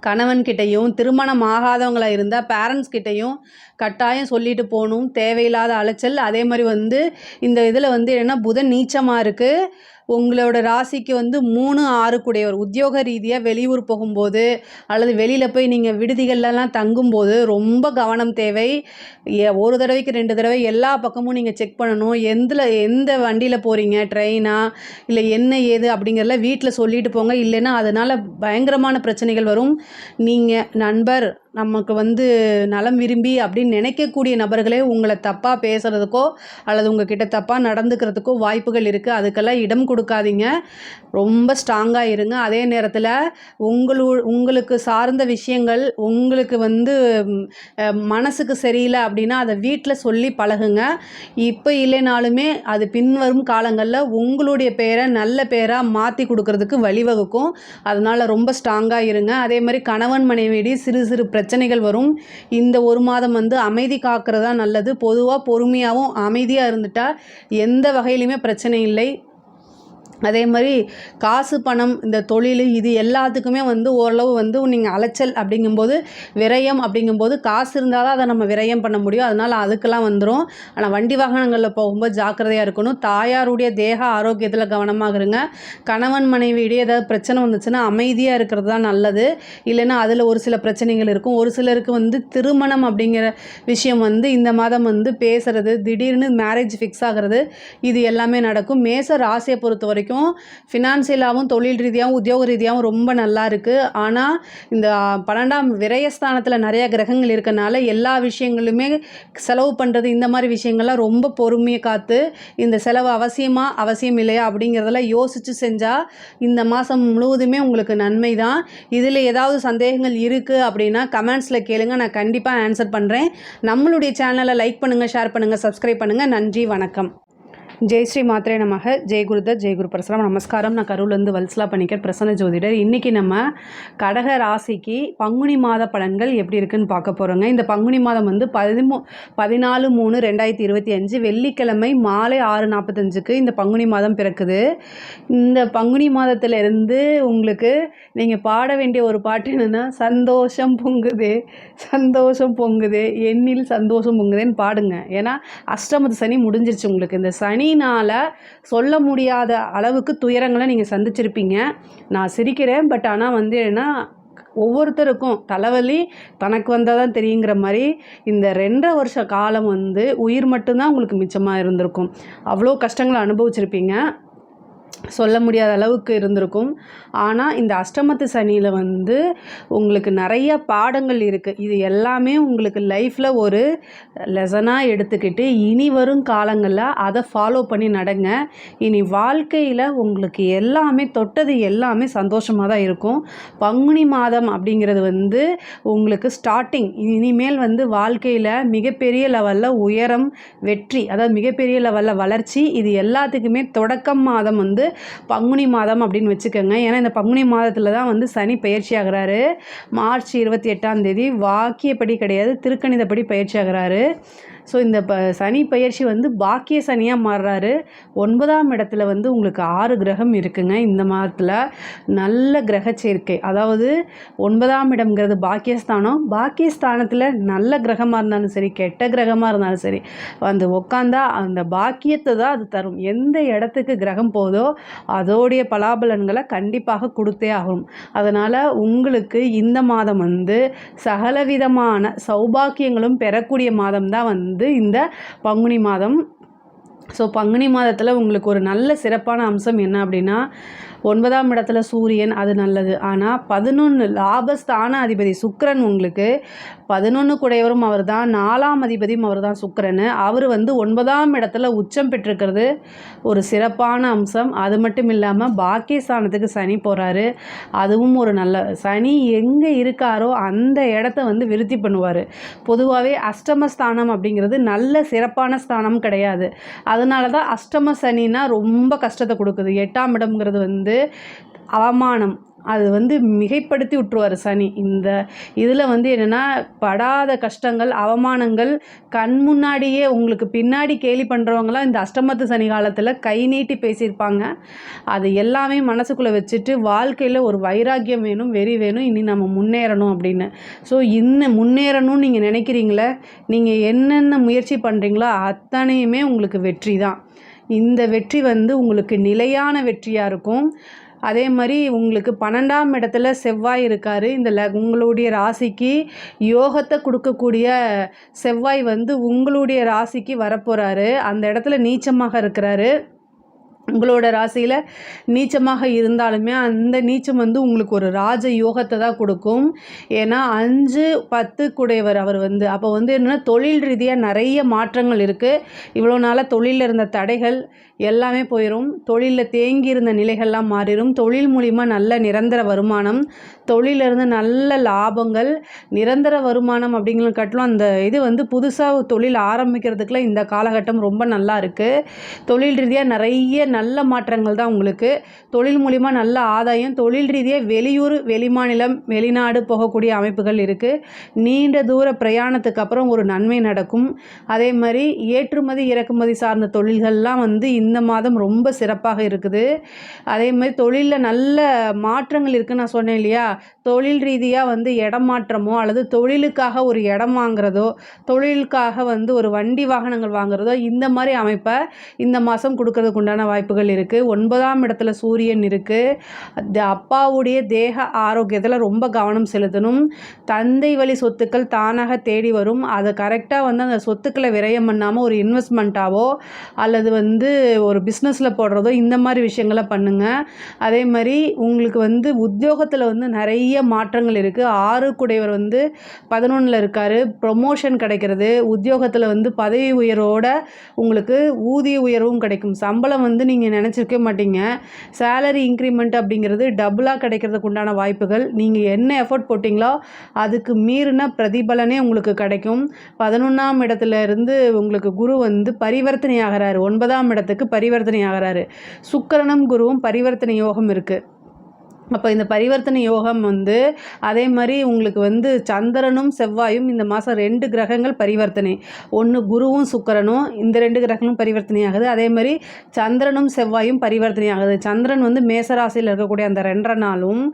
கணவன்கிட்டையும் திருமணம் ஆகாதவங்களாக இருந்தால் பேரண்ட்ஸ் கிட்டையும் கட்டாயம் சொல்லிட்டு போகணும். தேவையில்லாத அலைச்சல். அதே மாதிரி வந்து இந்த இதில் வந்து என்னென்னா புதன் நீச்சமாக இருக்குது. உங்களோட ராசிக்கு வந்து 3, 6 கூடையவர் உத்தியோக ரீதியாக வெளியூர் போகும்போது அல்லது வெளியில் போய் நீங்கள் விடுதிகள்லாம் தங்கும்போது ரொம்ப கவனம் தேவை. ஒரு தடவைக்கு 2 தடவை எல்லா பக்கமும் நீங்கள் செக் பண்ணணும். எந்த வண்டியில் போகிறீங்க, ட்ரெயினா இல்லை என்ன ஏது அப்படிங்கிறத வீட்டில் சொல்லிட்டு போங்க. இல்லைன்னா அதனால் பயங்கரமான பிரச்சனைகள் வரும். நீங்கள் நண்பர் நமக்கு வந்து நலம் விரும்பி அப்படின்னு நினைக்கக்கூடிய நபர்களே உங்களை தப்பாக பேசுகிறதுக்கோ அல்லது உங்ககிட்ட தப்பாக நடந்துக்கிறதுக்கோ வாய்ப்புகள் இருக்குது. அதுக்கெல்லாம் இடம் கொடுக்காதீங்க. ரொம்ப ஸ்ட்ராங்காக இருங்க. அதே நேரத்தில் உங்களுக்கு சார்ந்த விஷயங்கள் உங்களுக்கு வந்து மனசுக்கு சரியில்லை அப்படின்னா அதை வீட்டில் சொல்லி பழகுங்க. இப்போ இல்லைனாலுமே அது பின்வரும் காலங்களில் உங்களுடைய பேரை நல்ல பேராக மாற்றி கொடுக்கறதுக்கு வழிவகுக்கும். அதனால் ரொம்ப ஸ்ட்ராங்காக இருங்க. அதே மாதிரி கணவன் மனைவியிடையே சிறு சிறு பிரச்சனைகள் வரும். இந்த ஒரு மாதம் வந்து அமைதி காக்கிறதா நல்லது. பொதுவாக பொறுமையாகவும் அமைதியாக இருந்துட்டால் எந்த வகையிலுமே பிரச்சனை இல்லை. அதே மாதிரி காசு பணம் இந்த தொழில் இது எல்லாத்துக்குமே வந்து ஓரளவு வந்து நீங்கள் அலைச்சல் அப்படிங்கும்போது விரயம் அப்படிங்கும்போது காசு இருந்தால் தான் அதை நம்ம விரயம் பண்ண முடியும். அதனால் அதுக்கெல்லாம் வந்துடும். ஆனால் வண்டி வாகனங்களில் போகும்போது ஜாக்கிரதையாக இருக்கணும். தாயாருடைய தேக ஆரோக்கியத்தில் கவனமாக இருங்க. கணவன் மனைவியிடையே ஏதாவது பிரச்சனை வந்துச்சுன்னா அமைதியாக இருக்கிறது தான் நல்லது. இல்லைன்னா அதில் ஒரு சில பிரச்சனைகள் இருக்கும். ஒரு சிலருக்கு வந்து திருமணம் அப்படிங்கிற விஷயம் வந்து இந்த மாதம் வந்து பேசுகிறது, திடீர்னு மேரேஜ் ஃபிக்ஸ் ஆகிறது, இது எல்லாமே நடக்கும். மேச ராசியை பொறுத்த வரைக்கும் ஃபினான்சியலாகவும் தொழில் ரீதியாகவும் உத்தியோக ரீதியாகவும் ரொம்ப நல்லா இருக்குது. ஆனால் இந்த 12ஆம் விரயஸ்தானத்தில் நிறைய கிரகங்கள் இருக்கனால எல்லா விஷயங்களுமே செலவு பண்ணுறது இந்த மாதிரி விஷயங்கள்லாம் ரொம்ப பொறுமையை காத்து இந்த செலவு அவசியம் இல்லையா அப்படிங்கிறதெல்லாம் யோசித்து செஞ்சால் இந்த மாதம் முழுவதுமே உங்களுக்கு நன்மை தான். இதில் ஏதாவது சந்தேகங்கள் இருக்குது அப்படின்னா கமெண்ட்ஸில் கேளுங்க, நான் கண்டிப்பாக ஆன்சர் பண்ணுறேன். நம்மளுடைய சேனலை லைக் பண்ணுங்கள், ஷேர் பண்ணுங்கள், சப்ஸ்கிரைப் பண்ணுங்கள். நன்றி, வணக்கம். ஜெய் ஸ்ரீ மாத்ரே நமக. ஜெய் குருதத், ஜெய் குரு பரசுராம். நமஸ்காரம். நான் கரூர்லேருந்து வல்சலா பணிக்கர், பிரசன்ன ஜோதிடர். இன்றைக்கி நம்ம கடக ராசிக்கு பங்குனி மாத பலன்கள் எப்படி இருக்குன்னு பார்க்க போகிறோங்க. இந்த பங்குனி மாதம் வந்து 14/3/2025 வெள்ளிக்கிழமை மாலை 6:45க்கு இந்த பங்குனி மாதம் பிறக்குது. இந்த பங்குனி மாதத்திலிருந்து உங்களுக்கு நீங்கள் பாட வேண்டிய ஒரு பாட்டு என்னென்னா, சந்தோஷம் பொங்குதே சந்தோஷம் பொங்குதே எண்ணில் சந்தோஷம் பொங்குதேன்னு பாடுங்க. ஏன்னா அஷ்டமத்து சனி முடிஞ்சிருச்சு. உங்களுக்கு இந்த சனினால் சொல்ல முடியாத அளவுக்கு துயரங்களை நீங்கள் சந்திச்சிருப்பீங்க. நான் சிரிக்கிறேன், பட் ஆனால் வந்து என்ன, ஒவ்வொருத்தருக்கும் தலைவலி தனக்கு வந்தால் தான் தெரியுங்கிற மாதிரி இந்த 2.5 வருஷ காலம் வந்து உயிர் மட்டும்தான் உங்களுக்கு மிச்சமாக இருந்திருக்கும். அவ்வளோ கஷ்டங்களை அனுபவிச்சிருப்பீங்க, சொல்ல முடியாத அளவுக்கு இருந்திருக்கும். ஆனால் இந்த அஷ்டமத்து சனியில் வந்து உங்களுக்கு நிறைய பாடங்கள் இருக்குது. இது எல்லாமே உங்களுக்கு லைஃப்பில் ஒரு லெசனாக எடுத்துக்கிட்டு இனி வரும் காலங்களில் அதை ஃபாலோ பண்ணி நடங்க. இனி வாழ்க்கையில் உங்களுக்கு எல்லாமே தொட்டது எல்லாமே சந்தோஷமாக தான் இருக்கும். பங்குனி மாதம் அப்படிங்கிறது வந்து உங்களுக்கு ஸ்டார்டிங். இனிமேல் வந்து வாழ்க்கையில் மிகப்பெரிய லெவலில் உயரம், வெற்றி, அதாவது மிகப்பெரிய லெவலில் வளர்ச்சி, இது எல்லாத்துக்குமே தொடக்கம் மாதம் வந்து பங்குனி மாதம் அப்படின்னு வச்சுக்கோங்க. ஏன்னா இந்த பங்குனி மாதத்தில் தான் வந்து சனி பயிற்சி ஆகிறாரு. மார்ச் 28ஆம் தேதி வாக்கியப்படி கிடையாது, திருக்கணிதப்படி பயிற்சி ஆகிறாரு. ஸோ இந்த சனி பயிற்சி வந்து பாக்கிய சனியாக மாறுறாரு. 9ஆம் இடத்துல வந்து உங்களுக்கு 6 கிரகம் இருக்குங்க. இந்த மாதத்தில் நல்ல கிரக சேர்க்கை. அதாவது 9ஆம் இடம்ங்கிறது பாக்கியஸ்தானம். பாக்கியஸ்தானத்தில் நல்ல கிரகமாக இருந்தாலும் சரி, கெட்ட கிரகமாக இருந்தாலும் சரி, வந்து உட்காந்தா அந்த பாக்கியத்தை தான் அது தரும். எந்த இடத்துக்கு கிரகம் போதோ அதோடைய பலாபலன்களை கண்டிப்பாக கொடுத்தே ஆகும். அதனால் உங்களுக்கு இந்த மாதம் வந்து சகலவிதமான சௌபாக்கியங்களும் பெறக்கூடிய மாதம் தான் வந்து இந்த பங்குனி மாதம். ஸோ பங்குனி மாதத்தில் உங்களுக்கு ஒரு நல்ல சிறப்பான அம்சம் என்ன அப்படின்னா, 9ஆம் இடத்துல சூரியன், அது நல்லது. ஆனால் 11 லாபஸ்தான அதிபதி சுக்கிரன், உங்களுக்கு 11 கூடையவரும் அவர் தான், 4ஆம் அதிபதியும் அவர் தான் சுக்கிரன். அவர் வந்து 9ஆம் இடத்துல உச்சம் பெற்றிருக்கிறது ஒரு சிறப்பான அம்சம். அது மட்டும் இல்லாமல் பாக்கியஸ்தானத்துக்கு சனி போகிறாரு, அதுவும் ஒரு நல்ல. சனி எங்கே இருக்காரோ அந்த இடத்த வந்து விருத்தி பண்ணுவார். பொதுவாகவே அஷ்டமஸ்தானம் அப்படிங்கிறது நல்ல சிறப்பான ஸ்தானம் கிடையாது. அதனால தான் அஷ்டம சனின்னா ரொம்ப கஷ்டத்தை கொடுக்குது. 8ஆம் இடம்ங்கிறது வந்து அவமானம், அது வந்து மிகைப்படுத்தி விட்டுருவார் சனி. இந்த இதில் வந்து என்னென்னா, படாத கஷ்டங்கள், அவமானங்கள் கண் முன்னாடியே உங்களுக்கு பின்னாடி கேலி பண்ணுறவங்களாம் இந்த அஷ்டமத்து சனி காலத்தில் கை நீட்டி பேசியிருப்பாங்க. அது எல்லாமே மனசுக்குள்ளே வச்சுட்டு வாழ்க்கையில் ஒரு வைராக்கியம் வேணும், வெறி வேணும், இனி நம்ம முன்னேறணும் அப்படின்னு. ஸோ இன்னும் முன்னேறணும்னு நீங்கள் நினைக்கிறீங்களே, நீங்கள் என்னென்ன முயற்சி பண்ணுறீங்களோ அத்தனையுமே உங்களுக்கு வெற்றி தான். இந்த வெற்றி வந்து உங்களுக்கு நிலையான வெற்றியாக இருக்கும். அதே மாதிரி உங்களுக்கு 12ஆம் இடத்துல செவ்வாய் இருக்கார். உங்களுடைய ராசிக்கு யோகத்தை கொடுக்கக்கூடிய செவ்வாய் வந்து உங்களுடைய ராசிக்கு வரப்போகிறாரு. அந்த இடத்துல நீச்சமாக இருக்கிறாரு. உங்களோட ராசியில் நீச்சமாக இருந்தாலுமே அந்த நீச்சம் வந்து உங்களுக்கு ஒரு ராஜ யோகத்தை தான் கொடுக்கும். ஏன்னா 5, 10 கூடையவர் அவர் வந்து. அப்போ வந்து என்னென்னா தொழில் ரீதியாக நிறைய மாற்றங்கள் இருக்குது. இவ்வளோ நாளாக தொழிலில் இருந்த தடைகள் எல்லாமே போயிடும். தொழிலில் தேங்கி இருந்த நிலைகள்லாம் மாறிடும். தொழில் மூலிமா நல்ல நிரந்தர வருமானம், தொழிலிருந்து நல்ல லாபங்கள், நிரந்தர வருமானம் அப்படிங்கிறத காட்டிலும் அந்த இது வந்து புதுசாக தொழில் ஆரம்பிக்கிறதுக்குலாம் இந்த காலகட்டம் ரொம்ப நல்லா இருக்குது. தொழில் ரீதியாக நிறைய நல்ல மாற்றங்கள் தான் உங்களுக்கு. தொழில் மூலிமா நல்ல ஆதாயம், தொழில் ரீதியாக வெளியூர், வெளிமாநிலம், வெளிநாடு போகக்கூடிய அமைப்புகள் இருக்குது. நீண்ட தூர பிரயாணத்துக்கு அப்புறம் ஒரு நன்மை நடக்கும். அதே மாதிரி ஏற்றுமதி இறக்குமதி சார்ந்த தொழில்கள்லாம் வந்து இந்த மாதம் ரொம்ப சிறப்பாக இருக்குது. அதே மாதிரி தொழிலில் நல்ல மாற்றங்கள் இருக்குதுன்னு நான் சொன்னேன் இல்லையா. தொழில் ரீதியாக வந்து இடம் மாற்றமோ அல்லது தொழிலுக்காக ஒரு இடம் வாங்குறதோ, தொழிலுக்காக வந்து ஒரு வண்டி வாகனங்கள் வாங்குறதோ, இந்த மாதிரி அமைப்பை இந்த மாதம் கொடுக்கறதுக்கு உண்டான வாய்ப்புகள் இருக்குது. 9ஆம் இடத்துல சூரியன் இருக்குது. அப்பாவுடைய தேக ஆரோக்கியத்தில் ரொம்ப கவனம் செலுத்தணும். தந்தை வழி சொத்துக்கள் தானாக தேடி வரும். அதை கரெக்டாக வந்து அந்த சொத்துக்களை விரயம் பண்ணாமல் ஒரு இன்வெஸ்ட்மெண்ட்டாவோ அல்லது வந்து ஒரு பிஸ்னஸில் போடுறதோ இந்த மாதிரி விஷயங்களை பண்ணுங்கள். அதே மாதிரி உங்களுக்கு வந்து உத்தியோகத்தில் வந்து நிறைய மாற்றங்கள் இருக்குது. 6 கூடையவர் வந்து 11ல் இருக்கார். ப்ரொமோஷன் கிடைக்கிறது, உத்தியோகத்தில் வந்து பதவி உயர்வோட உங்களுக்கு ஊதிய உயர்வும் கிடைக்கும். சம்பளம் வந்து நீங்கள் நினச்சிருக்க மாட்டீங்க. சேலரி இன்க்ரிமெண்ட் அப்படிங்கிறது டபுளாக கிடைக்கிறதுக்கு உண்டான வாய்ப்புகள். நீங்கள் என்ன எஃபர்ட் போட்டிங்களோ அதுக்கு மீறின பிரதிபலனே உங்களுக்கு கிடைக்கும். 11ஆம் இடத்துல இருந்து உங்களுக்கு குரு வந்து பரிவர்த்தனை ஆகிறாரு. 9ஆம் இடத்துக்கு பரிவர்த்தனை ஆகிறாரு. சுக்கிரனும் குருவும் பரிவர்த்தனை யோகம் இருக்குது. அப்போ இந்த பரிவர்த்தனை யோகம் வந்து அதே மாதிரி உங்களுக்கு வந்து சந்திரனும் செவ்வாயும் இந்த மாதம் 2 கிரகங்கள் பரிவர்த்தனை. ஒன்று குருவும் சுக்கிரனும், இந்த 2 கிரகங்களும் பரிவர்த்தனை ஆகுது. அதே மாதிரி சந்திரனும் செவ்வாயும் பரிவர்த்தனை ஆகுது. சந்திரன் வந்து மேசராசியில் இருக்கக்கூடிய அந்த 2 நாளும்,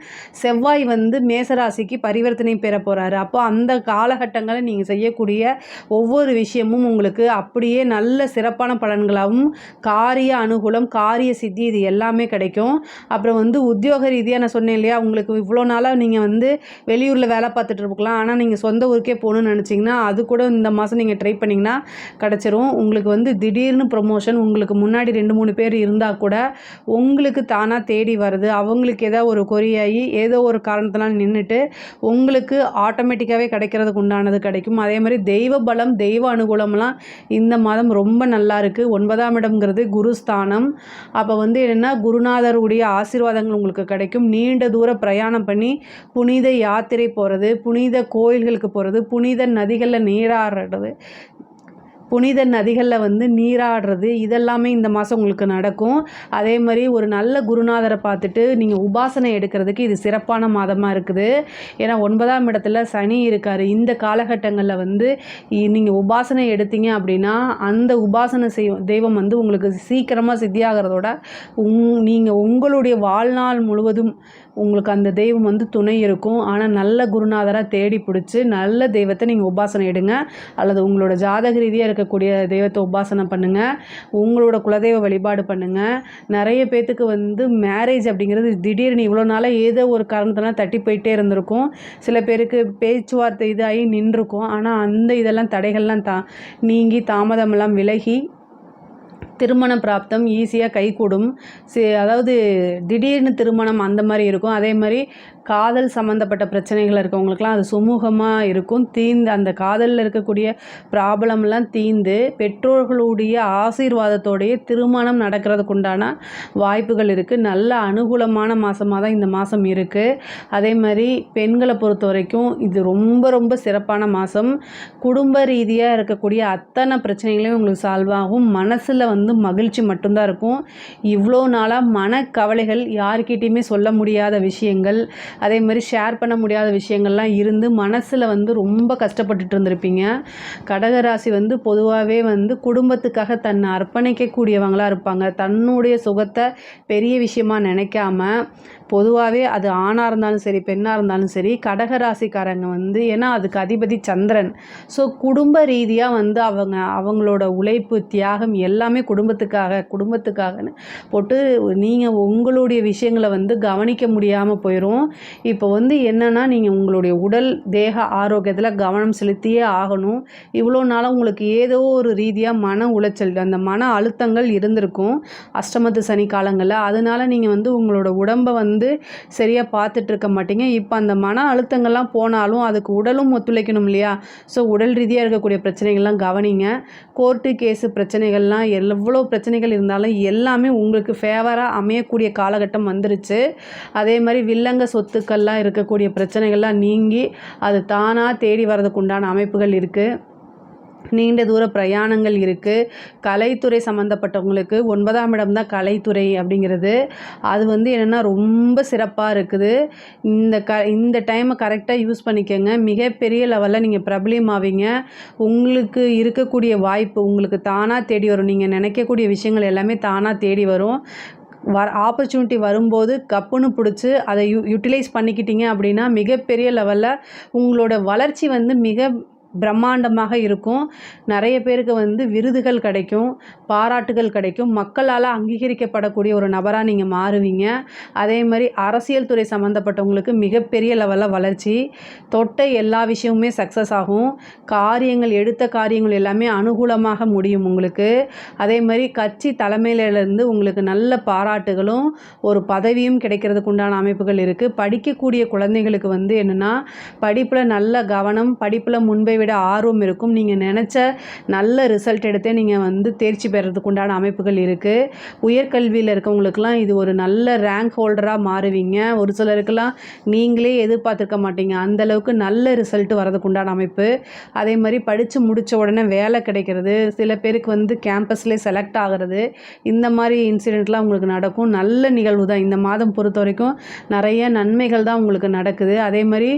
செவ்வாய் வந்து மேசராசிக்கு பரிவர்த்தனை பெற போகிறாரு. அப்போ அந்த காலகட்டங்களில் நீங்கள் செய்யக்கூடிய ஒவ்வொரு விஷயமும் உங்களுக்கு அப்படியே நல்ல சிறப்பான பலன்களாகவும், காரிய அனுகூலம், காரிய சித்தி இது எல்லாமே கிடைக்கும். அப்புறம் வந்து உத்தியோக ரீதியாக சொன்னேன் இல்லையா, உங்களுக்கு இவ்வளோ நாளாக நீங்கள் வந்து வெளியூரில் வேலை பார்த்துட்டு இருக்கலாம். ஆனால் நீங்கள் சொந்த ஊருக்கே போகணுன்னு நினச்சிங்கன்னா அது கூட இந்த மாதம் நீங்கள் ட்ரை பண்ணிங்கன்னா கிடச்சிரும். உங்களுக்கு வந்து திடீர்னு ப்ரொமோஷன், உங்களுக்கு முன்னாடி 2-3 பேர் இருந்தால் கூட உங்களுக்கு தானாக தேடி வருது. அவங்களுக்கு ஏதோ ஒரு கொரியாகி ஏதோ ஒரு காரணத்தினால் நின்றுட்டு உங்களுக்கு ஆட்டோமேட்டிக்காகவே கிடைக்கிறதுக்கு உண்டானது கிடைக்கும். அதே மாதிரி தெய்வ பலம், தெய்வ அனுகூலம்லாம் இந்த மாதம் ரொம்ப நல்லா இருக்குது. 9ஆம் இடம்ங்கிறது குருஸ்தானம். அப்போ வந்து என்னென்னா குருநாதருடைய ஆசீர்வாதங்கள் உங்களுக்கு கிடைக்கும். நீண்ட தூர பிரயாணம் பண்ணி புனித யாத்திரை போகிறது, புனித கோயில்களுக்கு போகிறது, புனித நதிகளில் நீராடுறது, புனித நதிகளில் வந்து நீராடுறது, இதெல்லாமே இந்த மாதம் உங்களுக்கு நடக்கும். அதே மாதிரி ஒரு நல்ல குருநாதரை பார்த்துட்டு நீங்கள் உபாசனை எடுக்கிறதுக்கு இது சிறப்பான மாதமாக இருக்குது. ஏன்னா 9ஆம் இடத்துல சனி இருக்கார். இந்த காலகட்டங்களில் வந்து நீங்கள் உபாசனை எடுத்தீங்க அப்படின்னா அந்த உபாசனை தெய்வம் வந்து உங்களுக்கு சீக்கிரமாக சித்தியாகிறதோட நீங்கள் உங்களுடைய வாழ்நாள் முழுவதும் உங்களுக்கு அந்த தெய்வம் வந்து துணை இருக்கும். ஆனால் நல்ல குருநாதராக தேடி பிடிச்சி நல்ல தெய்வத்தை நீங்கள் உபாசனை எடுங்க. அல்லது உங்களோட ஜாதக ரீதியாக இருக்கக்கூடிய தெய்வத்தை உபாசனை பண்ணுங்கள். உங்களோட குலதெய்வ வழிபாடு பண்ணுங்கள். நிறைய பேர்த்துக்கு வந்து மேரேஜ் அப்படிங்கிறது திடீர்னு இவ்வளோ நாளாக ஏதோ ஒரு காரணத்தெல்லாம் தட்டி போயிட்டே இருந்திருக்கும். சில பேருக்கு பேச்சுவார்த்தை இதாகி நின்றுருக்கும். ஆனால் அந்த இதெல்லாம் தடைகள்லாம் நீங்கி தாமதமெல்லாம் விலகி திருமண பிராப்தம் ஈஸியாக கைகூடும். அதாவது திடீர்னு திருமணம் அந்த மாதிரி இருக்கும். அதே மாதிரி காதல் சம்மந்தப்பட்ட பிரச்சனைகள் இருக்கவங்களுக்குலாம் அது சுமூகமாக இருக்கும். அந்த காதலில் இருக்கக்கூடிய ப்ராப்ளம்லாம் தீர்ந்து பெற்றோர்களுடைய ஆசீர்வாதத்தோடைய திருமணம் நடக்கிறதுக்கு உண்டான வாய்ப்புகள் இருக்குது. நல்ல அனுகூலமான மாதமாக தான் இந்த மாதம் இருக்குது. அதே மாதிரி பெண்களை பொறுத்த வரைக்கும் இது ரொம்ப ரொம்ப சிறப்பான மாதம். குடும்ப ரீதியாக இருக்கக்கூடிய அத்தனை பிரச்சனைகளையும் உங்களுக்கு சால்வ் ஆகும். மனசில் வந்து மகிழ்ச்சி மட்டும்தான் இருக்கும். இவ்வளோ நாளாக மனக்கவலைகள், யார்கிட்டையுமே சொல்ல முடியாத விஷயங்கள், அதே மாதிரி ஷேர் பண்ண முடியாத விஷயங்கள்லாம் இருந்து மனசில் வந்து ரொம்ப கஷ்டப்பட்டுட்டு இருந்திருப்பீங்க. கடகராசி வந்து பொதுவாகவே வந்து குடும்பத்துக்காக தன்னை அர்ப்பணிக்கக்கூடியவங்களாக இருப்பாங்க. தன்னுடைய சுகத்தை பெரிய விஷயமாக நினைக்காம பொதுவாகவே அது ஆணாக இருந்தாலும் சரி பெண்ணாக இருந்தாலும் சரி கடகராசிக்காரங்க வந்து ஏன்னா அதுக்கு அதிபதி சந்திரன். ஸோ குடும்ப ரீதியாக வந்து அவங்களோட உழைப்பு தியாகம் எல்லாமே குடும்பத்துக்காகன்னு போட்டு நீங்கள் உங்களுடைய விஷயங்களை வந்து கவனிக்க முடியாமல் போயிடும். இப்போ வந்து என்னென்னா நீங்கள் உங்களுடைய உடல் தேக ஆரோக்கியத்தில் கவனம் செலுத்தியே ஆகணும். இவ்வளோ நாளாக உங்களுக்கு ஏதோ ஒரு ரீதியாக மன உளைச்சல், அந்த மன அழுத்தங்கள் இருந்திருக்கும் அஷ்டமத்து சனி காலங்களில். அதனால நீங்கள் வந்து உங்களோட உடம்பை வந்து சரியாக பார்த்துட்டு இருக்க மாட்டீங்க. இப்போ அந்த மன அழுத்தங்கள்லாம் போனாலும் அதுக்கு உடலும் ஒத்துழைக்கணும் இல்லையா? ஸோ உடல் ரீதியாக இருக்கக்கூடிய பிரச்சனைகள்லாம் கவனிங்க. கோர்ட்டு கேஸு பிரச்சனைகள்லாம் எவ்வளோ பிரச்சனைகள் இருந்தாலும் எல்லாமே உங்களுக்கு ஃபேவராக அமையக்கூடிய காலகட்டம் வந்துருச்சு. அதே மாதிரி வில்லங்க சொத்துக்கள்லாம் இருக்கக்கூடிய பிரச்சனைகள்லாம் நீங்கி அது தானாக தேடி வர்றதுக்கு உண்டான அமைப்புகள் இருக்குது. நீண்ட தூர பிரயாணங்கள் இருக்குது. கலைத்துறை சம்மந்தப்பட்டவங்களுக்கு 9ஆம் இடம் தான் கலைத்துறை அப்படிங்கிறது. அது வந்து என்னென்னா ரொம்ப சிறப்பாக இருக்குது. இந்த டைமை கரெக்டாக யூஸ் பண்ணிக்கோங்க. மிகப்பெரிய லெவலில் நீங்கள் பிரபலியமாவீங்க. உங்களுக்கு இருக்கக்கூடிய வாய்ப்பு உங்களுக்கு தானாக தேடி வரும். நீங்கள் நினைக்கக்கூடிய விஷயங்கள் எல்லாமே தானாக தேடி வரும். ஆப்பர்ச்சுனிட்டி வரும்போது கப்புன்னு பிடிச்சி அதை யூட்டிலைஸ் பண்ணிக்கிட்டீங்க அப்படின்னா மிகப்பெரிய லெவலில் உங்களோட வளர்ச்சி வந்து மிக பிரம்மாண்டமாக இருக்கும். நிறைய பேருக்கு வந்து விருதுகள் கிடைக்கும், பாராட்டுகள் கிடைக்கும், மக்களால் அங்கீகரிக்கப்படக்கூடிய ஒரு நபராக நீங்கள் மாறுவீங்க. அதே மாதிரி அரசியல் துறை சம்மந்தப்பட்டவங்களுக்கு மிகப்பெரிய லெவலில் வளர்ச்சி, தொட்ட எல்லா விஷயமுமே சக்ஸஸ் ஆகும். எடுத்த காரியங்கள் எல்லாமே அனுகூலமாக முடியும் உங்களுக்கு. அதே மாதிரி கட்சி தலைமையிலேருந்து உங்களுக்கு நல்ல பாராட்டுகளும் ஒரு பதவியும் கிடைக்கிறதுக்கு உண்டான அமைப்புகள் இருக்குது. படிக்கக்கூடிய குழந்தைகளுக்கு வந்து என்னென்னா படிப்பில் நல்ல கவனம், படிப்பில் முன்பை விட ஆர்வம் இருக்கும். நீங்கள் நினச்ச நல்ல ரிசல்ட் எடுத்தே நீங்கள் வந்து தேர்ச்சி பெறதுக்கு உண்டான அமைப்புகள் இருக்குது. உயர்கல்வியில் இருக்கவங்களுக்கெல்லாம் இது ஒரு நல்ல ரேங்க் ஹோல்டராக மாறுவீங்க. ஒரு சிலருக்கெல்லாம் நீங்களே எதிர்பார்த்துருக்க மாட்டீங்க, அந்தளவுக்கு நல்ல ரிசல்ட் வரதுக்கு உண்டான அமைப்பு. அதே மாதிரி படித்து முடித்த உடனே வேலை கிடைக்கிறது, சில பேருக்கு வந்து கேம்பஸ்லேயே செலக்ட் ஆகிறது, இந்த மாதிரி இன்சிடெண்ட்லாம் உங்களுக்கு நடக்கும். நல்ல நிகழ்வு தான். இந்த மாதம் பொறுத்த வரைக்கும் நிறைய நன்மைகள் தான் உங்களுக்கு நடக்குது. அதே மாதிரி